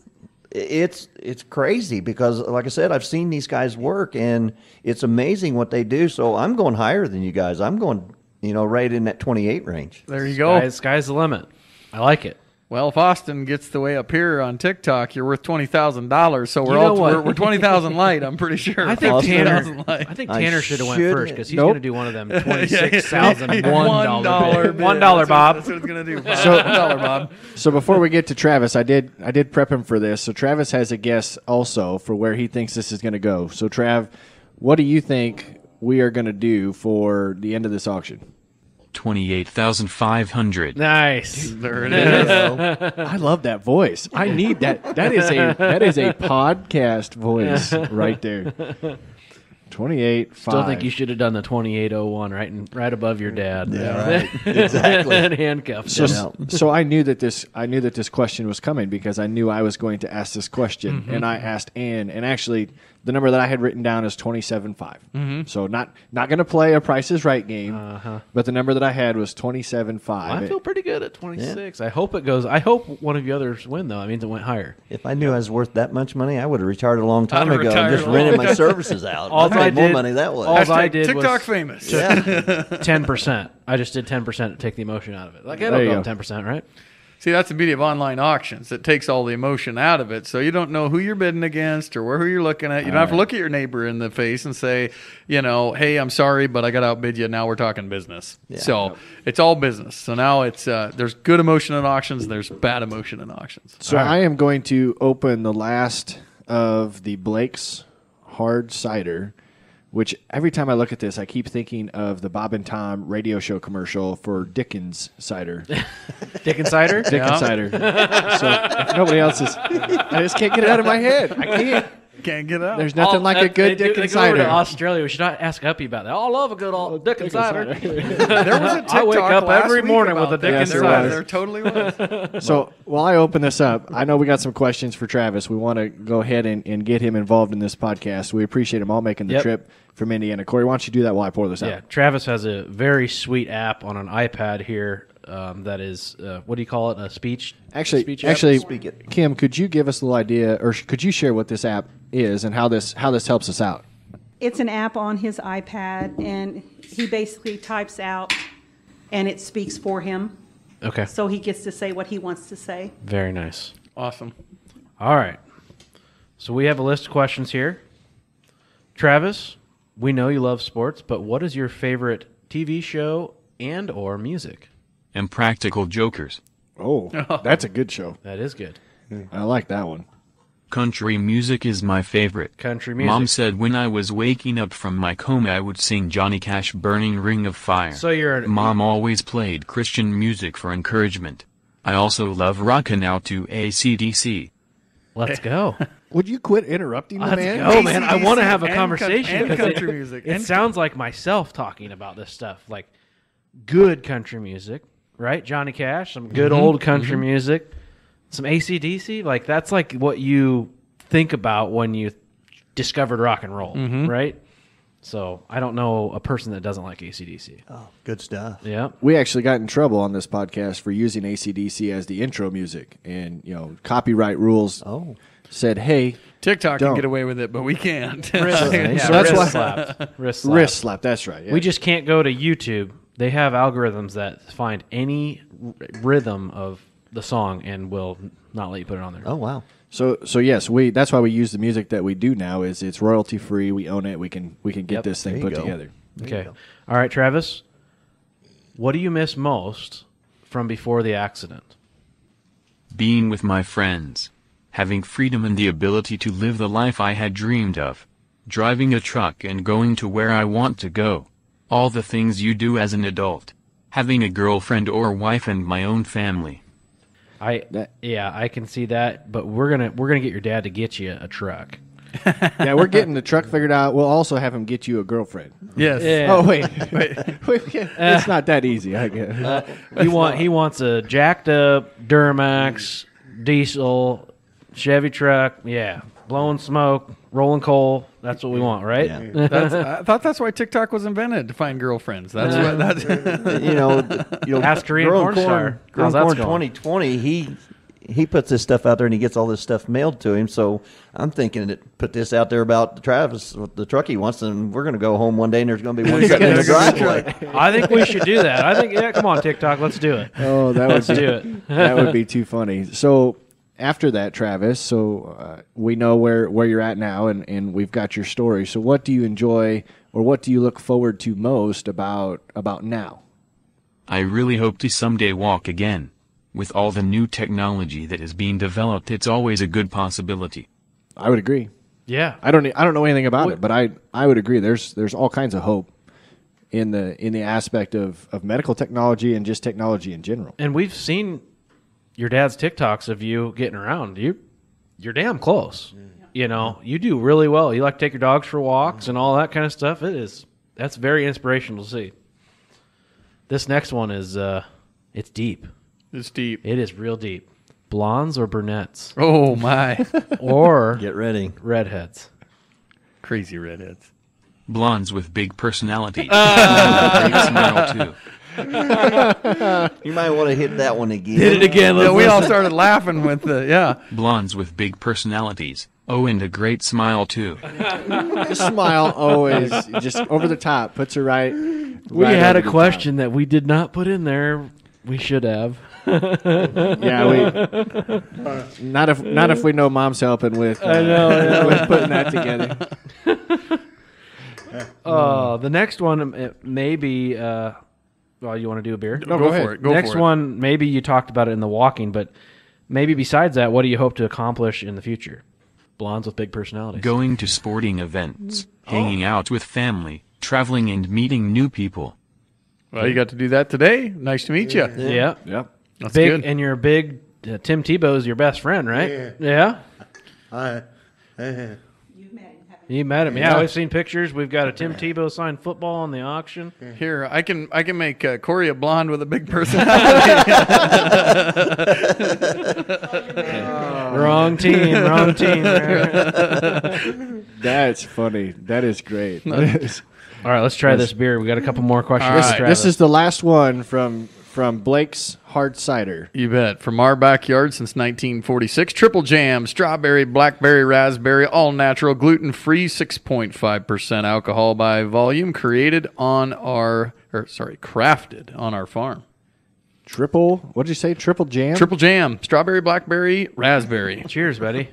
it's crazy because, like I said, I've seen these guys work, and it's amazing what they do. So I'm going higher than you guys. I'm going, right in that 28 range. There you go. Sky's the limit. I like it. Well, if Austin gets the way up here on TikTok, you're worth $20,000. So we're 20,000 light. I'm pretty sure. I think $20,000 light. Tanner should have went should- first because he's Nope. going to do one of them $26,001 $1 $1 Bob. That's what it's going to do. So- $1, Bob. So before we get to Travis, I did prep him for this. So Travis has a guess also for where he thinks this is going to go. So Trav, what do you think we are going to do for the end of this auction? 28,500. Nice. There it is. I love that voice. I need that. That is a podcast voice right there. 28.5. Still think you should have done the 2801 right above your dad. Yeah, right. Exactly. And handcuffed him. So I knew that this question was coming because I knew I was going to ask this question, and I asked Ann, and actually the number that I had written down is 27.5. So not going to play a Price is Right game, but the number that I had was 27.5. I feel pretty good at 26. I hope it goes. I hope one of you others win, though. I mean, it went higher. If I knew I was worth that much money, I would have retired a long time I'd have ago and retired just a long rented my time. services out. All I I made more did- money that way. all I Hashtag did was- TikTok famous. Yeah. 10%. I just did 10% to take the emotion out of it. Like, it'll There you go go. up 10%, right? See, that's the beauty of online auctions. It takes all the emotion out of it. So you don't know who you're bidding against or who you're looking at. You don't have to look at your neighbor in the face and say, hey, I'm sorry, but I got to outbid you. Now we're talking business. So it's all business. So now it's there's good emotion in auctions. There's bad emotion in auctions. So I am going to open the last of the Blake's Hard Cider, which every time I look at this, I keep thinking of the Bob and Tom radio show commercial for Dickens Cider. Dickens Cider? Dickens Cider. So if nobody else is, I just can't get it out of my head. I can't. Can't get out. There's nothing like a good they Dickens go over cider. to Australia. We should not ask Uppy about that. Oh, I love a good old Dickens cider. There was a TikTok I wake up last every week morning about with a that. Dickens There cider. was. There totally was. So while I open this up, I know we got some questions for Travis. We want to go ahead and get him involved in this podcast. We appreciate him all making the Yep. trip from Indiana. Corey, why don't you do that while I pour this Yeah, out? Travis has a very sweet app on an iPad here that is, what do you call it, a speech? speech app? Actually, Speak it. Kim, could you give us a little idea, or could you share what this app is and how this helps us out? It's an app on his iPad, and he basically types out, and it speaks for him. Okay, So he gets to say what he wants to say. very nice. Awesome. All right, so we have a list of questions here. Travis, we know you love sports, but what is your favorite TV show and or music? and Practical Jokers. Oh, that's a good show. That is good. I like that one. Country music is my favorite. Country music. Mom said when I was waking up from my coma I would sing Johnny Cash Burning Ring of Fire. So you're... Mom always played Christian music for encouragement. I also love rockin' out to AC/DC. Let's go. Would you quit interrupting the Let's man? go, man. I want to have a and conversation. and because country music. It And- sounds like myself talking about this stuff. Like good country music, right? Johnny Cash, some good old country music, some AC/DC. Like that's like what you think about when you discovered rock and roll, right? So I don't know a person that doesn't like AC/DC. Oh, good stuff. Yeah. We actually got in trouble on this podcast for using AC/DC as the intro music, and copyright rules said, "Hey, TikTok Don't. can get away with it, but we can't. So that's wrist why slap. wrist slap. wrist slap." That's right. Yeah. We just can't go to YouTube. They have algorithms that find any rhythm of the song and will not let you put it on there. Oh, wow. So yes, that's why we use the music that we do now. Is it's royalty free. We own it. We can get Yep. this thing There you put go. together. Okay. All right, Travis. What do you miss most from before the accident? Being with my friends. Having freedom and the ability to live the life I had dreamed of. Driving a truck and going to where I want to go. All the things you do as an adult. Having a girlfriend or wife and my own family. I can see that, but we're gonna get your dad to get you a truck. Yeah, we're getting the truck figured out. We'll also have him get you a girlfriend. Yes. Yeah. Oh wait, it's not that easy. I guess. He wants a jacked up Duramax diesel Chevy truck. Yeah, blowing smoke, rolling coal. That's what we want, right? Yeah. I thought that's why TikTok was invented, to find girlfriends. That's what that's Ask Korean porn star. How's that Corn going? 2020, he puts this stuff out there and he gets all this stuff mailed to him. So I'm thinking to put this out there about Travis, the truck he wants, and we're going to go home one day and there's going to be one sitting in the driveway. I think we should do that. Come on, TikTok, let's do it. Oh, that would Let's do it. that would be too funny. So after that, Travis, we know where you're at now, and we've got your story. So what do you enjoy, or what do you look forward to most about now? I really hope to someday walk again. With all the new technology that is being developed, it's always a good possibility. I would agree. Yeah. I don't know anything about it, but I would agree. There's all kinds of hope in the aspect of medical technology and just technology in general. And we've seen your dad's TikToks of you getting around. You're damn close. You know, you do really well. You like to take your dogs for walks and all that kind of stuff. That's very inspirational to see. This next one is it's deep. it's deep. It is real deep. Blondes or brunettes? Oh my, Or Get ready. redheads? crazy redheads. Blondes with big personalities. Great smile too. You might want to hit that one again. Did it again. Yeah, we all started laughing with the Blondes with big personalities. Oh, and a great smile too. The smile always just over the top, puts her right. We right had over a the question that we did not put in there. We should have. top. Yeah, we not if we know Mom's helping with. With putting that together. The next one maybe. Well, you want to do a beer? No, go ahead. for it. Go Next for it. one, maybe you talked about it in the walking, but maybe besides that, what do you hope to accomplish in the future? Blondes with big personalities. Going to sporting events. Hanging out with family. Traveling and meeting new people. Well, you got to do that today. Nice to meet you. Yeah. Yep. That's Big, good. and you're big. Tim Tebow's your best friend, right? Yeah. You met him. Yeah, we've seen pictures. We've got a Tim Tebow signed football on the auction. Here, I can make Corey a blonde with a big personality. Wrong team. There. That's funny. That is great. All right, let's try this beer. We got a couple more questions. All right. This is the last one from Blake's Hard Cider. You bet. From our backyard since 1946. Triple jam, strawberry, blackberry, raspberry, all natural, gluten-free, 6.5% alcohol by volume, crafted on our farm. What'd you say? Triple jam? Triple jam, strawberry, blackberry, raspberry. Cheers, buddy.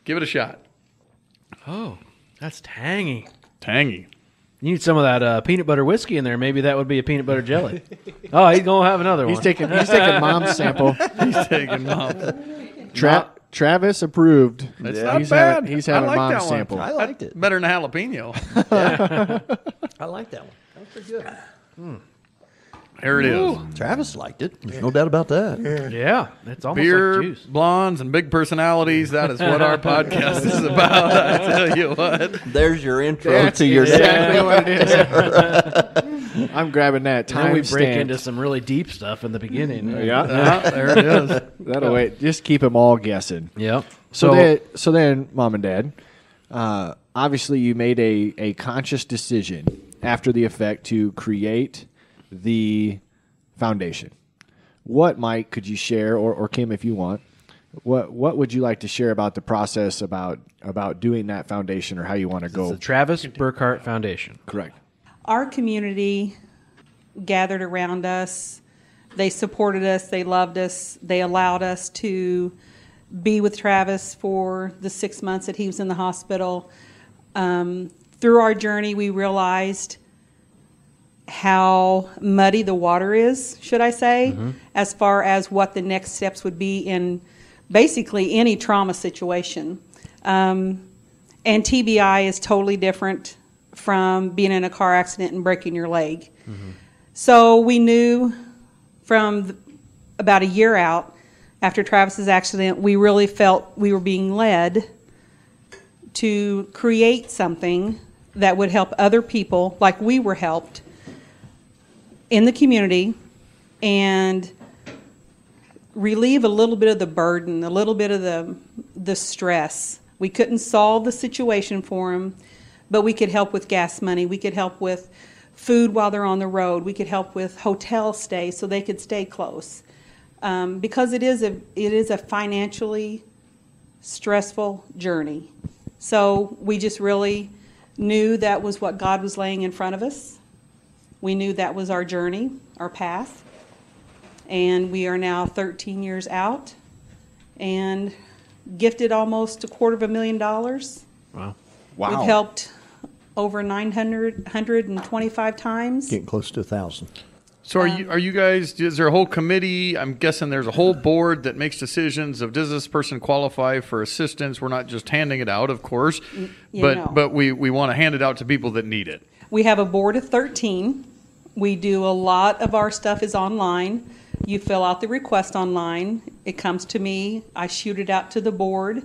Give it a shot. Oh, that's tangy. Tangy. You need some of that peanut butter whiskey in there. Maybe that would be a peanut butter jelly. Oh, he's going to have another one. He's taking mom's sample. He's taking mom. Travis approved. It's not bad. He's having I like mom's that one. sample. I liked it. Better than jalapeno. I like that one. That was pretty good. There it is. Travis liked it. There's no doubt about that. Yeah, it's almost Beer, like juice. blondes, and big personalities. That is what our podcast is about. I tell you what. There's your intro That's to your exactly what it is. I'm grabbing that And then we time break stamp. into some really deep stuff in the beginning. Yeah. There it is. That'll wait. Just keep them all guessing. Yep. So then, Mom and Dad, obviously you made a conscious decision after the effect to create the foundation. What, Mike, could you share, or Kim, if you want, what would you like to share about the process about doing that foundation, or how you want to go? the Travis Burkhart Foundation. Correct. Our community gathered around us. They supported us. They loved us. They allowed us to be with Travis for the 6 months that he was in the hospital. Through our journey, we realized how muddy the water is, should I say, as far as what the next steps would be in basically any trauma situation. And TBI is totally different from being in a car accident and breaking your leg. So we knew from about a year out after Travis's accident, we really felt we were being led to create something that would help other people like we were helped in the community and relieve a little bit of the burden, a little bit of the stress. We couldn't solve the situation for them, but we could help with gas money. We could help with food while they're on the road. We could help with hotel stay so they could stay close. Because it is a financially stressful journey. So we just really knew that was what God was laying in front of us. We knew that was our journey, our path. And we are now 13 years out and gifted almost $250,000. Wow. Wow. We've helped over 125 times. Getting close to 1,000. So are you guys, is there a whole committee? I'm guessing there's a whole board that makes decisions of, does this person qualify for assistance? We're not just handing it out, of course, but we want to hand it out to people that need it. We have a board of 13. We do a lot of our stuff is online. You fill out the request online. It comes to me. I shoot it out to the board.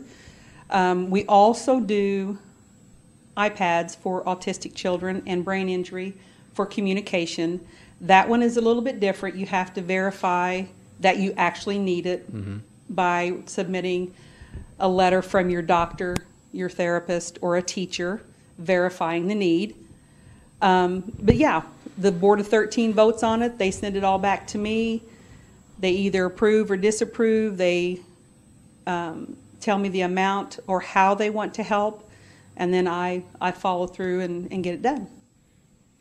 We also do iPads for autistic children and brain injury for communication. That one is a little bit different. You have to verify that you actually need it by submitting a letter from your doctor, your therapist, or a teacher verifying the need. But yeah, the board of 13 votes on it. They send it all back to me. They either approve or disapprove. They tell me the amount or how they want to help, and then I follow through and get it done.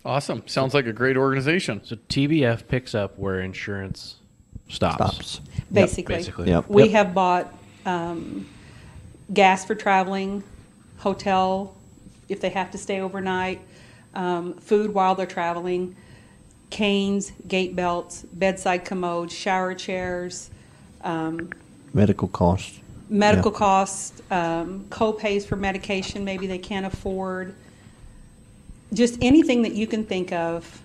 Awesome. Sounds like a great organization. So TBF picks up where insurance stops. Basically. Yep. We have bought gas for traveling, hotel if they have to stay overnight, food while they're traveling, canes, gate belts, bedside commodes, shower chairs, Medical costs. costs, co-pays for medication maybe they can't afford. Just anything that you can think of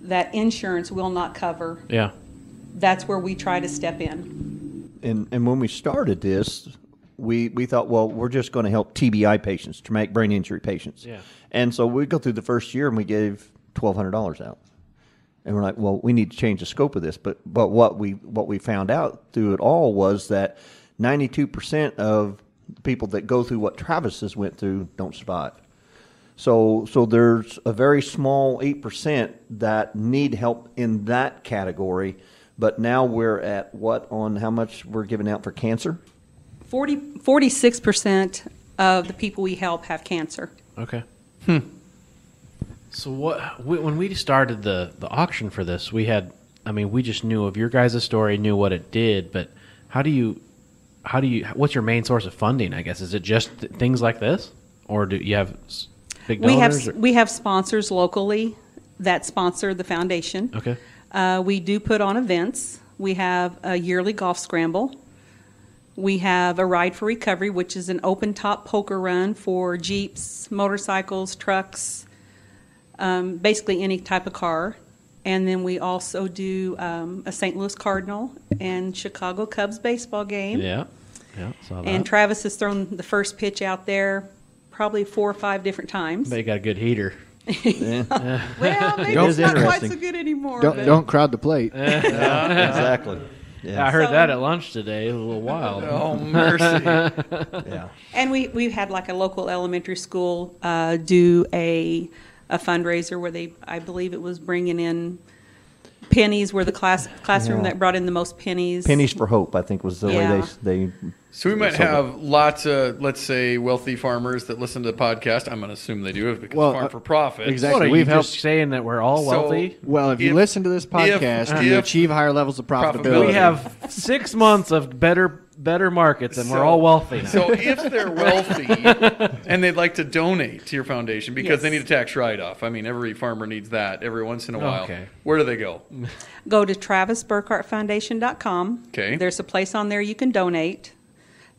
that insurance will not cover. Yeah. That's where we try to step in. And when we started this, we thought, well, we're just going to help TBI patients, traumatic brain injury patients. Yeah. And so we go through the first year and we gave $1,200 out. And we're like, well, we need to change the scope of this. But what we found out through it all was that 92% of people that go through what Travis has went through don't survive. So there's a very small 8% that need help in that category. But now we're at on how much we're giving out for cancer? 46% of the people we help have cancer. Okay. So when we started the auction for this, we just knew of your guys' story, knew what it did, but what's your main source of funding, I guess? Is it just things like this? Or do you have... Big We donors? have sponsors locally that sponsor the foundation. Okay. We do put on events. We have a yearly golf scramble. We have a Ride for Recovery, which is an open-top poker run for Jeeps, motorcycles, trucks, basically any type of car. And then we also do a St. Louis Cardinal and Chicago Cubs baseball game. Yeah. Saw that. And Travis has thrown the first pitch out there probably 4 or 5 different times. They got a good heater. Well, maybe It it's is not quite interesting. so good anymore. Don't crowd the plate. Exactly. Yeah. I heard So- that at lunch today. A little wild. Oh, mercy. Yeah. And we've had like a local elementary school do a fundraiser where I believe it was bringing in pennies, were the classroom Yeah. that brought in the most pennies. Pennies for Hope, I think, was the Yeah. way they. So we might So- have lots of, let's say, wealthy farmers that listen to the podcast. I'm going to assume they do it because Well, Farm for Profit. exactly. What, are We've you helped- just saying that we're all So- wealthy? Well, if you listen to this podcast, you if achieve higher levels of profitability. We have 6 months of better markets, and we're all wealthy now. So if they're wealthy and they'd like to donate to your foundation because they Yes. need a tax write-off, I mean, every farmer needs that every once in a while. Okay. Where do they go? Go to TravisBurkhartFoundation.com. Okay. There's a place on there you can donate.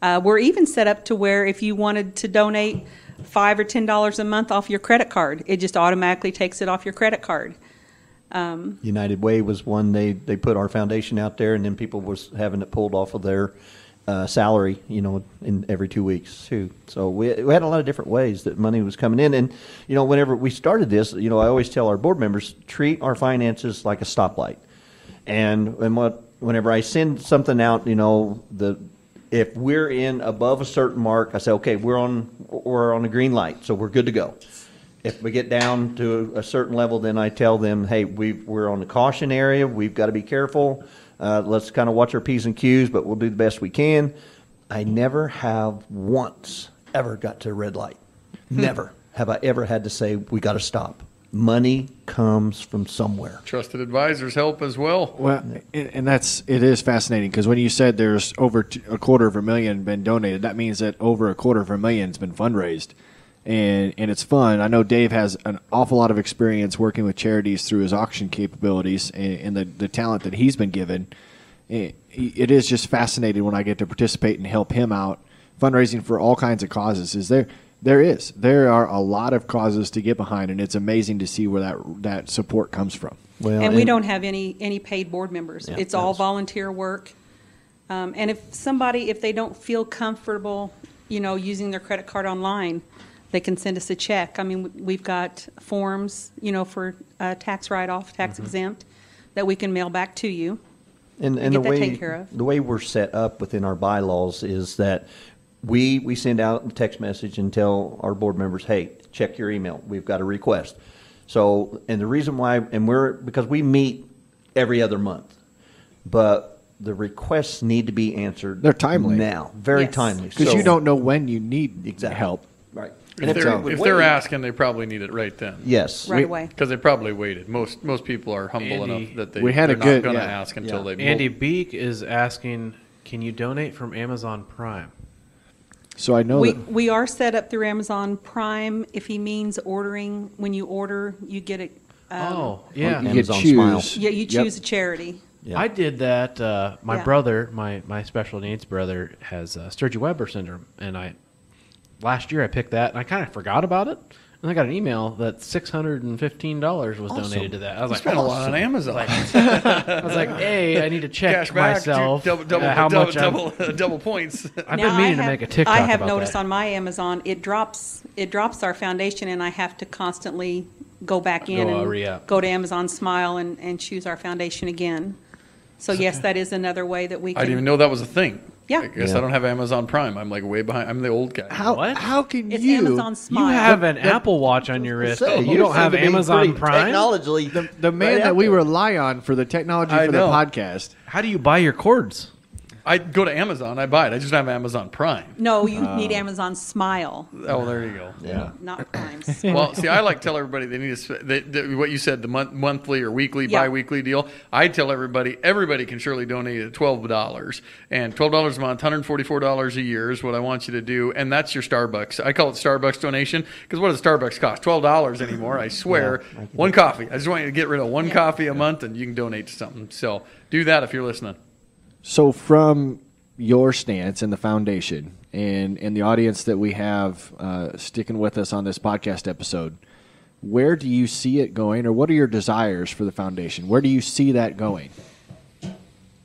We're even set up to where if you wanted to donate $5 or $10 a month off your credit card, it just automatically takes it off your credit card. United Way was one they put our foundation out there, and then people was having it pulled off of their salary, in every 2 weeks too. So we had a lot of different ways that money was coming in, and whenever we started this, I always tell our board members, treat our finances like a stoplight, and whenever I send something out, if we're in above a certain mark, I say, okay, we're on a green light, so we're good to go. If we get down to a certain level, then I tell them, hey, we're on the caution area. We've got to be careful. Let's kind of watch our P's and Q's, but we'll do the best we can. I never have once ever got to a red light. Never have I ever had to say, we got to stop. Money comes from somewhere. Trusted advisors help as well. Well, and it is fascinating because when you said there's over $250,000 been donated, that means that over $250,000 has been fundraised, and it's fun. I know Dave has an awful lot of experience working with charities through his auction capabilities and the talent that he's been given. It is just fascinating when I get to participate and help him out fundraising for all kinds of causes. There are a lot of causes to get behind, and it's amazing to see where that support comes from. Well, And we don't have any paid board members. Yeah, It's all that's- volunteer work. And if they don't feel comfortable, using their credit card online, they can send us a check. I mean, we've got forms, for tax write-off, tax exempt, that we can mail back to you. And get the that way taken care of. the way we're set up within our bylaws is that we send out a text message and tell our board members, hey, check your email. We've got a request. So, and the reason why, because we meet every other month, but the requests need to be answered. They're timely. now, very Yes. timely, Because you don't know when you need Exactly. help. right. If they're asking, they probably need it right then. Yes, Right away. Because they probably waited. Most people are humble Andy, enough that we had they're a good- not going to yeah. ask until they Andy Beek is asking, can you donate from Amazon Prime? So I know that We are set up through Amazon Prime. If he means ordering, when you order, you get it. Oh, yeah. you Amazon choose. Smile. Yeah, you Yep. choose a charity. Yeah. I did that. My Yeah. brother, my special needs brother, has Sturge-Weber syndrome, and last year I picked that, and I kind of forgot about it. And I got an email that $615 was donated to that. I was like, spent a lot on Amazon. I was like, hey, I need to check Cash back, myself double how much I'm- double points. I've Now, been meaning to make a TikTok I have about noticed that. on my Amazon, it drops our foundation, and I have to constantly go back in Go, and re-up. go to Amazon Smile and choose our foundation again. So yes, that is another way that we I can. didn't even know that was a thing. Yeah. I guess Yeah. I don't have Amazon Prime. I'm like way behind. I'm the old guy. how can It's you Amazon Smile. You have an Apple Watch on your wrist. Say, You don't have seem to be Amazon pretty Prime? Technologically, the man right that out we there. rely on for the technology I for the know. podcast? How do you buy your cords? I go to Amazon, I buy it. I just don't have Amazon Prime. No, you need Amazon Smile, Oh, there you go. Yeah. not Prime. Well, see, I like to tell everybody they need to, what you said, the monthly or weekly, Yeah. bi-weekly deal. I tell everybody can surely donate at $12. And $12 a month, $144 a year is what I want you to do. And that's your Starbucks. I call it Starbucks donation because what does Starbucks cost? $12 anymore, I swear. One coffee. I just want you to get rid of one coffee a month and you can donate to something. So do that if you're listening. So from your stance and the foundation and the audience that we have sticking with us on this podcast episode, where do you see it going, or what are your desires for the foundation? Where do you see that going?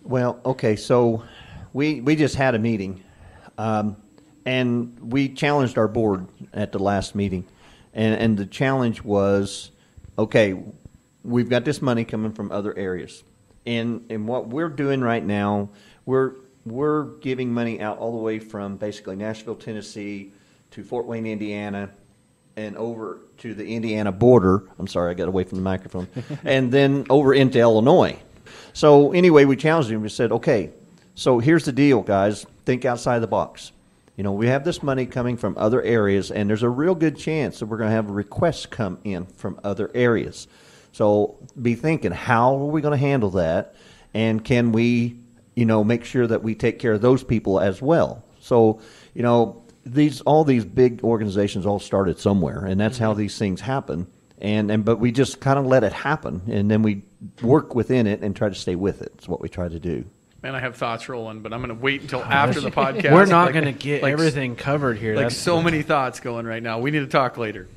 Well, okay, so we just had a meeting, and we challenged our board at the last meeting, and the challenge was, okay, we've got this money coming from other areas. And what we're doing right now, we're giving money out all the way from basically Nashville, Tennessee, to Fort Wayne, Indiana, and over to the Indiana border. I'm sorry, I got away from the microphone. And then over into Illinois. So anyway, we challenged him. We said, okay, so here's the deal, guys. Think outside the box. You know, we have this money coming from other areas, and there's a real good chance that we're going to have requests come in from other areas. So be thinking, how are we going to handle that? And can we, make sure that we take care of those people as well? So, all these big organizations all started somewhere, and that's how these things happen. But we just kind of let it happen, and then we work within it and try to stay with it. It's what we try to do. Man, I have thoughts rolling, but I'm going to wait until after the podcast. We're not going to get everything covered here. Like so many thoughts going right now. We need to talk later.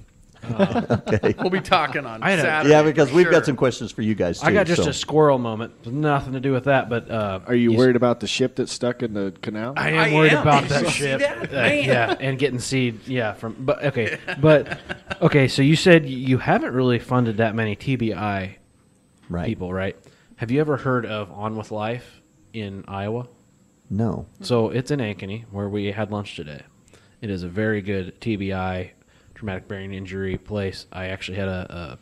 Okay. We'll be talking on I had a- Saturday. Yeah, because we've sure. got some questions for you guys, too. I got just so. a squirrel moment. Nothing to do with that, but Are you worried about the ship that's stuck in the canal? I am worried about that You ship. see that? Man. Yeah, and getting seed. Yeah, okay. So you said you haven't really funded that many TBI Right. people, right? Have you ever heard of On With Life in Iowa? No. So it's in Ankeny, where we had lunch today. It is a very good TBI, traumatic brain injury place. I actually had a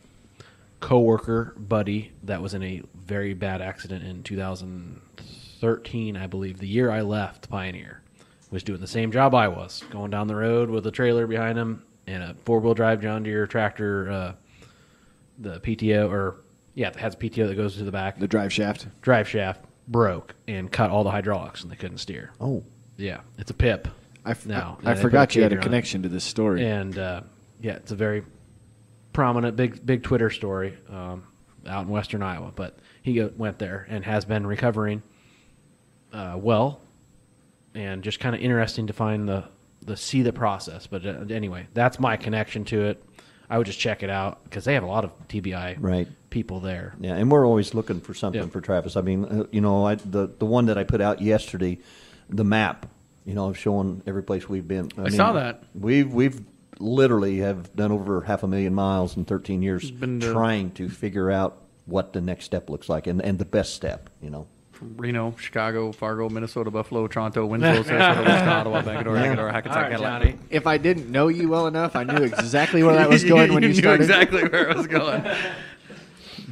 coworker buddy that was in a very bad accident in 2013, I believe. The year I left Pioneer, was doing the same job I was, going down the road with a trailer behind him and a 4-wheel drive John Deere tractor, the PTO, it has a PTO that goes to the back. The drive shaft? Drive shaft broke and cut all the hydraulics, and they couldn't steer. Oh. Yeah, it's a PIP. I They forgot put you had a Cater on it. connection to this story. And it's a very prominent, big Twitter story out in western Iowa. But he went there and has been recovering well, and just kind of interesting to find see the process. But anyway, that's my connection to it. I would just check it out because they have a lot of TBI people there. Yeah, and we're always looking for something Yep. for Travis. I mean, the one that I put out yesterday, the map, showing every place we've been. I saw that. We've literally have done over 500,000 miles in 13 years trying to figure out what the next step looks like and the best step, From Reno, Chicago, Fargo, Minnesota, Buffalo, Toronto, Winslow, Sarasota, West Ottawa, Bangalore, Hackensack, Hackensack, Cadillac. If I didn't know you well enough, I knew exactly where that was going when you knew started. exactly where it was going.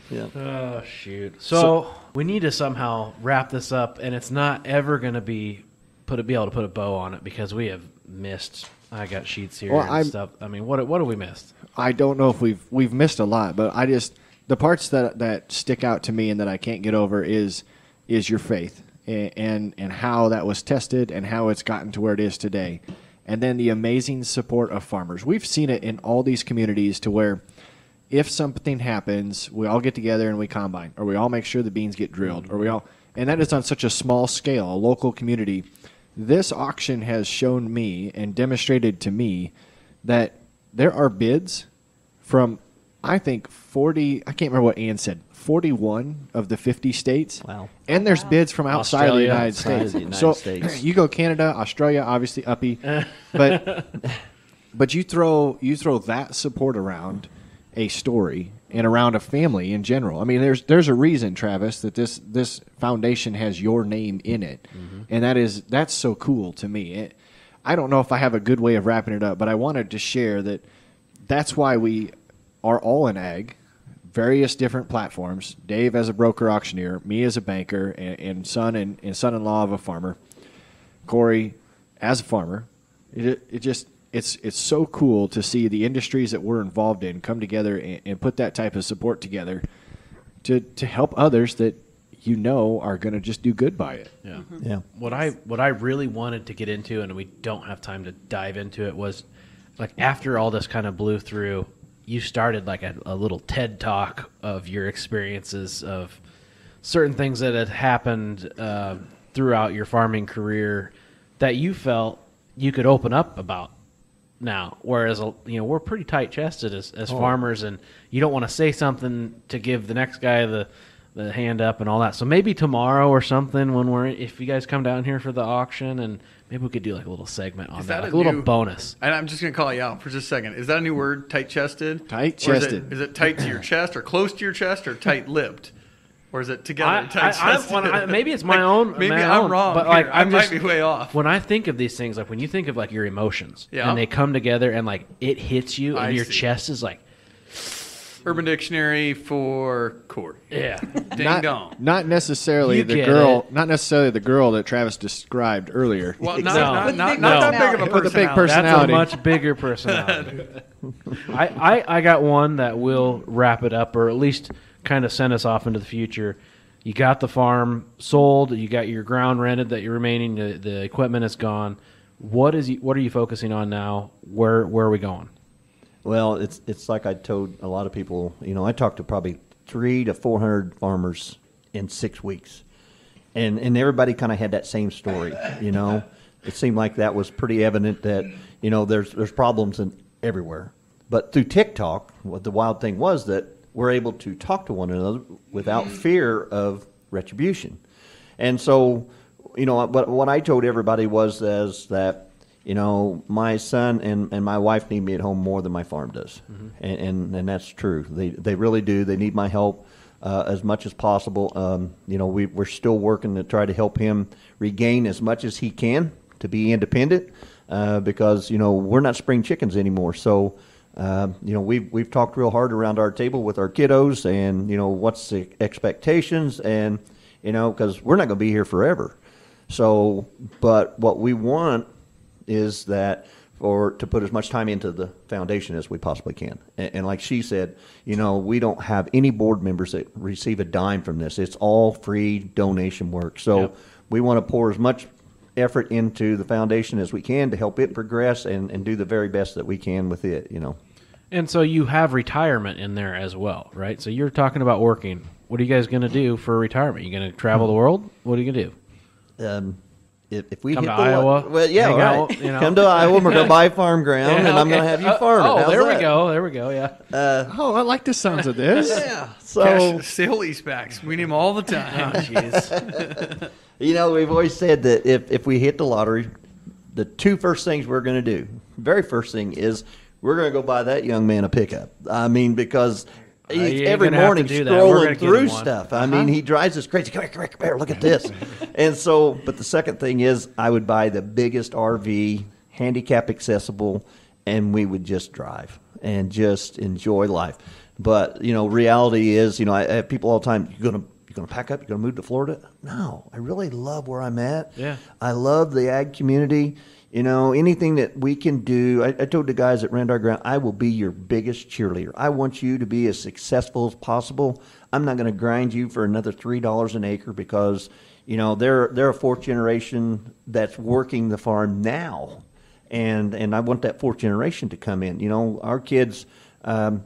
Yeah. Oh, shoot. So we need to somehow wrap this up, and it's not ever going to be able to put a bow on it because we have missed. I got sheets here and stuff. I mean, what have we missed? I don't know if we've missed a lot, but the parts that stick out to me and that I can't get over is your faith and how that was tested and how it's gotten to where it is today. And then the amazing support of farmers. We've seen it in all these communities to where if something happens, we all get together and we combine, or we all make sure the beans get drilled, and that is on such a small scale, a local community. This auction has shown me and demonstrated to me that there are bids from, I think, 40, I can't remember what Ann said, 41 of the 50 states. Wow. And there's bids from outside of the United States. States. You go Canada, Australia, obviously uppy, but you throw that support around a story and around a family in general. I mean, there's a reason, Travis, that this foundation has your name in it, and that's so cool to me. I don't know if I have a good way of wrapping it up, but I wanted to share that's why we are all in ag, various different platforms. Dave as a broker auctioneer, me as a banker, and son-in-law of a farmer. Corey as a farmer. It's so cool to see the industries that we're involved in come together and put that type of support together to help others that are going to just do good by it. Yeah. Yeah. What I really wanted to get into, and we don't have time to dive into it, was like after all this kind of blew through, you started like a little TED talk of your experiences of certain things that had happened throughout your farming career that you felt you could open up about now. Whereas, we're pretty tight-chested as farmers, and you don't want to say something to give the next guy the hand up and all that. So maybe tomorrow or something if you guys come down here for the auction, and maybe we could do like a little segment on that, like a little bonus. And I'm just going to call you out for just a second. Is that a new word, tight-chested? Tight-chested. Is it tight to your chest or close to your chest or tight-lipped? Or is it together tight-chested? Maybe it's my own. Maybe I'm wrong. But like, I might be way off. When I think of these things, like when you think of like your emotions, Yeah. and they come together and like it hits you, and your chest is like, Urban Dictionary for Corey. yeah. Ding dong. Not necessarily You the get girl. it. Not necessarily the girl that Travis described earlier. Well, Exactly. not No. that big of a With a big personality. That's personality. a much bigger personality. I got one that will wrap it up, or at least kind of send us off into the future. You got the farm sold. You got your ground rented. That you're remaining. The equipment is gone. What are you focusing on now? Where are we going? Well, it's like I told a lot of people. I talked to probably 300 to 400 farmers in 6 weeks, and everybody kind of had that same story. It seemed like that was pretty evident that there's problems everywhere. But through TikTok, what the wild thing was that we're able to talk to one another without fear of retribution. And so, what I told everybody was that. My son and my wife need me at home more than my farm does, and that's true. They really do. They need my help as much as possible. We're still working to try to help him regain as much as he can to be independent, because we're not spring chickens anymore. So we've talked real hard around our table with our kiddos, and what's the expectations, and because we're not going to be here forever. So, but what we want is that to put as much time into the foundation as we possibly can. And like she said, we don't have any board members that receive a dime from this. It's all free donation work. So we want to pour as much effort into the foundation as we can to help it progress and do the very best that we can with it, And so you have retirement in there as well, right? So you're talking about working. What are you guys going to do for retirement? You going to travel the world? What are you going to do? If we Come hit to Iowa, well, yeah, hang right. out, Come to Iowa. We're going to buy farm ground, and I'm going to have you farm it. Oh, How's there that? we go. There we go. Yeah. I like the sounds of this. Yeah. So Sale leasebacks. We need them all the time. Jeez. we've always said that if we hit the lottery, the two first things we're going to do, very first thing is we're going to go buy that young man a pickup. I mean, because he's every morning scrolling through stuff. I mean, he drives us crazy. Come here, look at this. And so, but the second thing is I would buy the biggest RV, handicap accessible, and we would just drive and just enjoy life. But, reality is, I have people all the time, you're going to pack up, you're going to move to Florida? No, I really love where I'm at. Yeah. I love the ag community. Anything that we can do, I told the guys that ran our ground, I will be your biggest cheerleader. I want you to be as successful as possible. I'm not going to grind you for another $3 an acre because, they're a fourth generation that's working the farm now. And I want that fourth generation to come in. Our kids have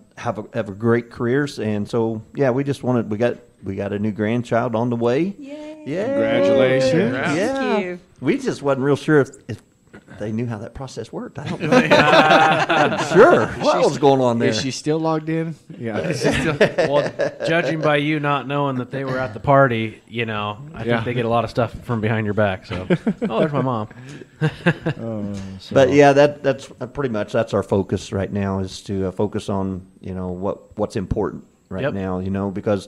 a great careers. And so, yeah, we just wanted, we got a new grandchild on the way. Yay. Yeah. Congratulations. Yeah. Thank you. We just wasn't real sure if they knew how that process worked. I don't know. I'm sure. What was going on there? Is she still logged in? Yeah. Well, judging by you not knowing that they were at the party, I think they get a lot of stuff from behind your back. So, there's my mom. But yeah, that's pretty much that's our focus right now is to focus on what's important right now. Because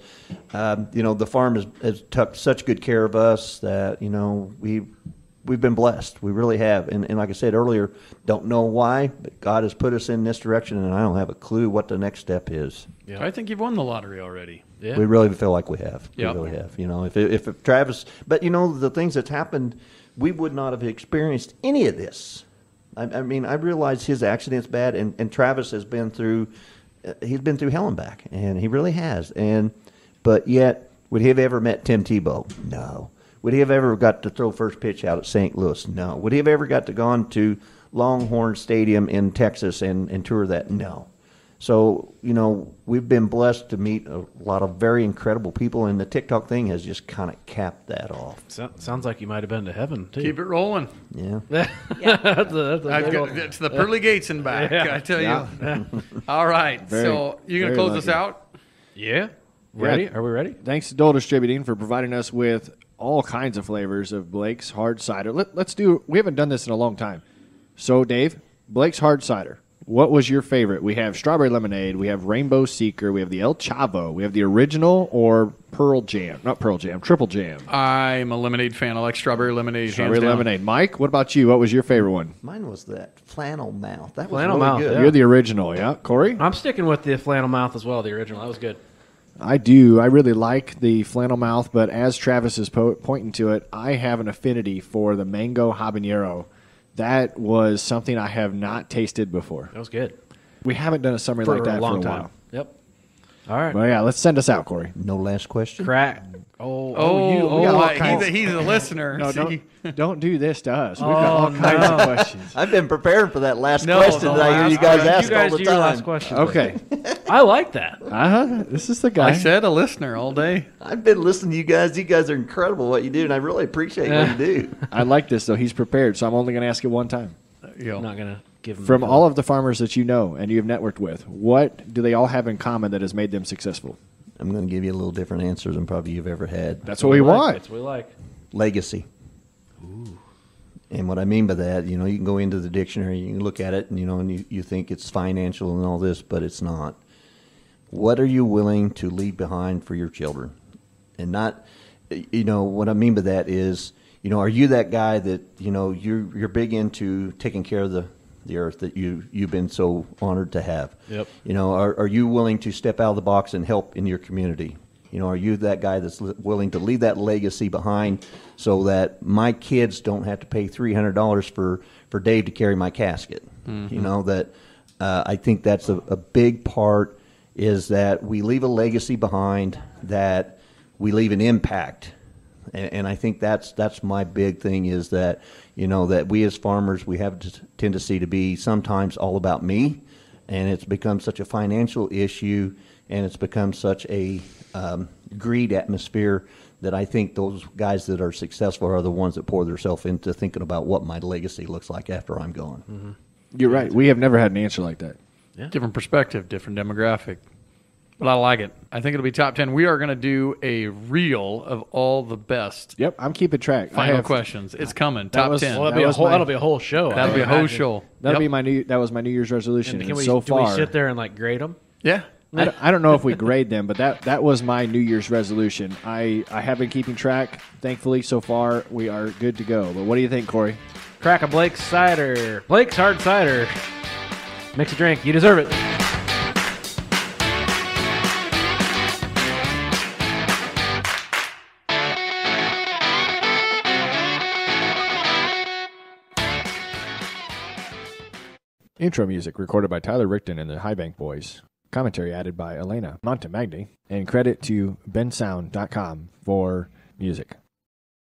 the farm has took such good care of us that we've been blessed. We really have. And like I said earlier, don't know why, but God has put us in this direction, and I don't have a clue what the next step is. Yeah. I think you've won the lottery already. Yeah. We really feel like we have. Yeah. We really have. You know, if Travis, but you know, the things that's happened, we would not have experienced any of this. I mean, I realize his accident's bad, and Travis has been through, he's been through hell and back, and he really has. But yet, would he have ever met Tim Tebow? No. Would he have ever got to throw first pitch out at St. Louis? No. Would he have ever got to gone to Longhorn Stadium in Texas and tour that? No. So, you know, we've been blessed to meet a lot of very incredible people, and the TikTok thing has just kind of capped that off. Sounds like you might have been to heaven, too. Keep it rolling. Yeah. It's the pearly gates and back, I tell you. All right. So, you going to close us out? Yeah. Ready? Are we ready? Thanks to Dole Distributing for providing us with all kinds of flavors of Blake's Hard Cider. Let's do, we haven't done this in a long time. So, Dave, Blake's Hard Cider. What was your favorite? We have strawberry lemonade, we have rainbow seeker, we have the El Chavo, we have the original or Triple Jam. I'm a lemonade fan. I like strawberry lemonade. Strawberry lemonade. Mike, what about you? What was your favorite one? Mine was that flannel mouth. That was Flannel really Mouth, good. yeah. You're the original, yeah? Corey? I'm sticking with the flannel mouth as well, the original. That was good. I do. I really like the flannel mouth, but as Travis is pointing to it, I have an affinity for the mango habanero. That was something I have not tasted before. That was good. We haven't done a summary like that for a while. Yep. All right. Well, yeah, let's send us out, Corey. No last question? Crack. We got all kinds- He's a listener. No, don't do this to us. We've got all kinds of questions. I've been prepared for that last question that I hear you guys ask all the do your last time. question. Okay. I like that. This is the guy. I said a listener all day. I've been listening to you guys. You guys are incredible what you do, and I really appreciate what you do. I like this, though. He's prepared, so I'm only going to ask it one time. I'm not going to give him From all of the farmers that you know and you've networked with, what do they all have in common that has made them successful? I'm going to give you a little different answer than probably you've ever had. That's what we want. That's what we like. Legacy. Ooh. And what I mean by that, you know, you can go into the dictionary, you can look at it, and, you know, and you think it's financial and all this, but it's not. What are you willing to leave behind for your children? And not, you know, what I mean by that is, you know, are you that guy that, you know, you're big into taking care of the earth that you've been so honored to have? Yep. You know, are you willing to step out of the box and help in your community? You know, are you that guy that's willing to leave that legacy behind so that my kids don't have to pay $300 for Dave to carry my casket? Mm-hmm. You know, that I think that's a big part, is that we leave a legacy behind, that we leave an impact. And I think that's my big thing, is that, you know, that we as farmers, we have a tendency to be sometimes all about me, and it's become such a financial issue, and it's become such a greed atmosphere, that I think those guys that are successful are the ones that pour themselves into thinking about what my legacy looks like after I'm gone. Mm-hmm. You're right. We have never had an answer like that. Yeah. Different perspective, different demographic. But I like it. I think it'll be top 10. We are going to do a reel of all the best. Yep, I'm keeping track. Final questions. It's coming. Top 10. Well, that'll be a whole show. That'll be a whole show. That'll be that was my New Year's resolution. And so far, do we sit there and like grade them? Yeah. I don't know if we grade them, but that was my New Year's resolution. I have been keeping track. Thankfully, so far, we are good to go. But what do you think, Corey? Crack a Blake's Cider. Blake's Hard Cider. Mix a drink. You deserve it. Intro music recorded by Tyler Rickton and the High Bank Boys. Commentary added by Elena Montemagni. And credit to bensound.com for music.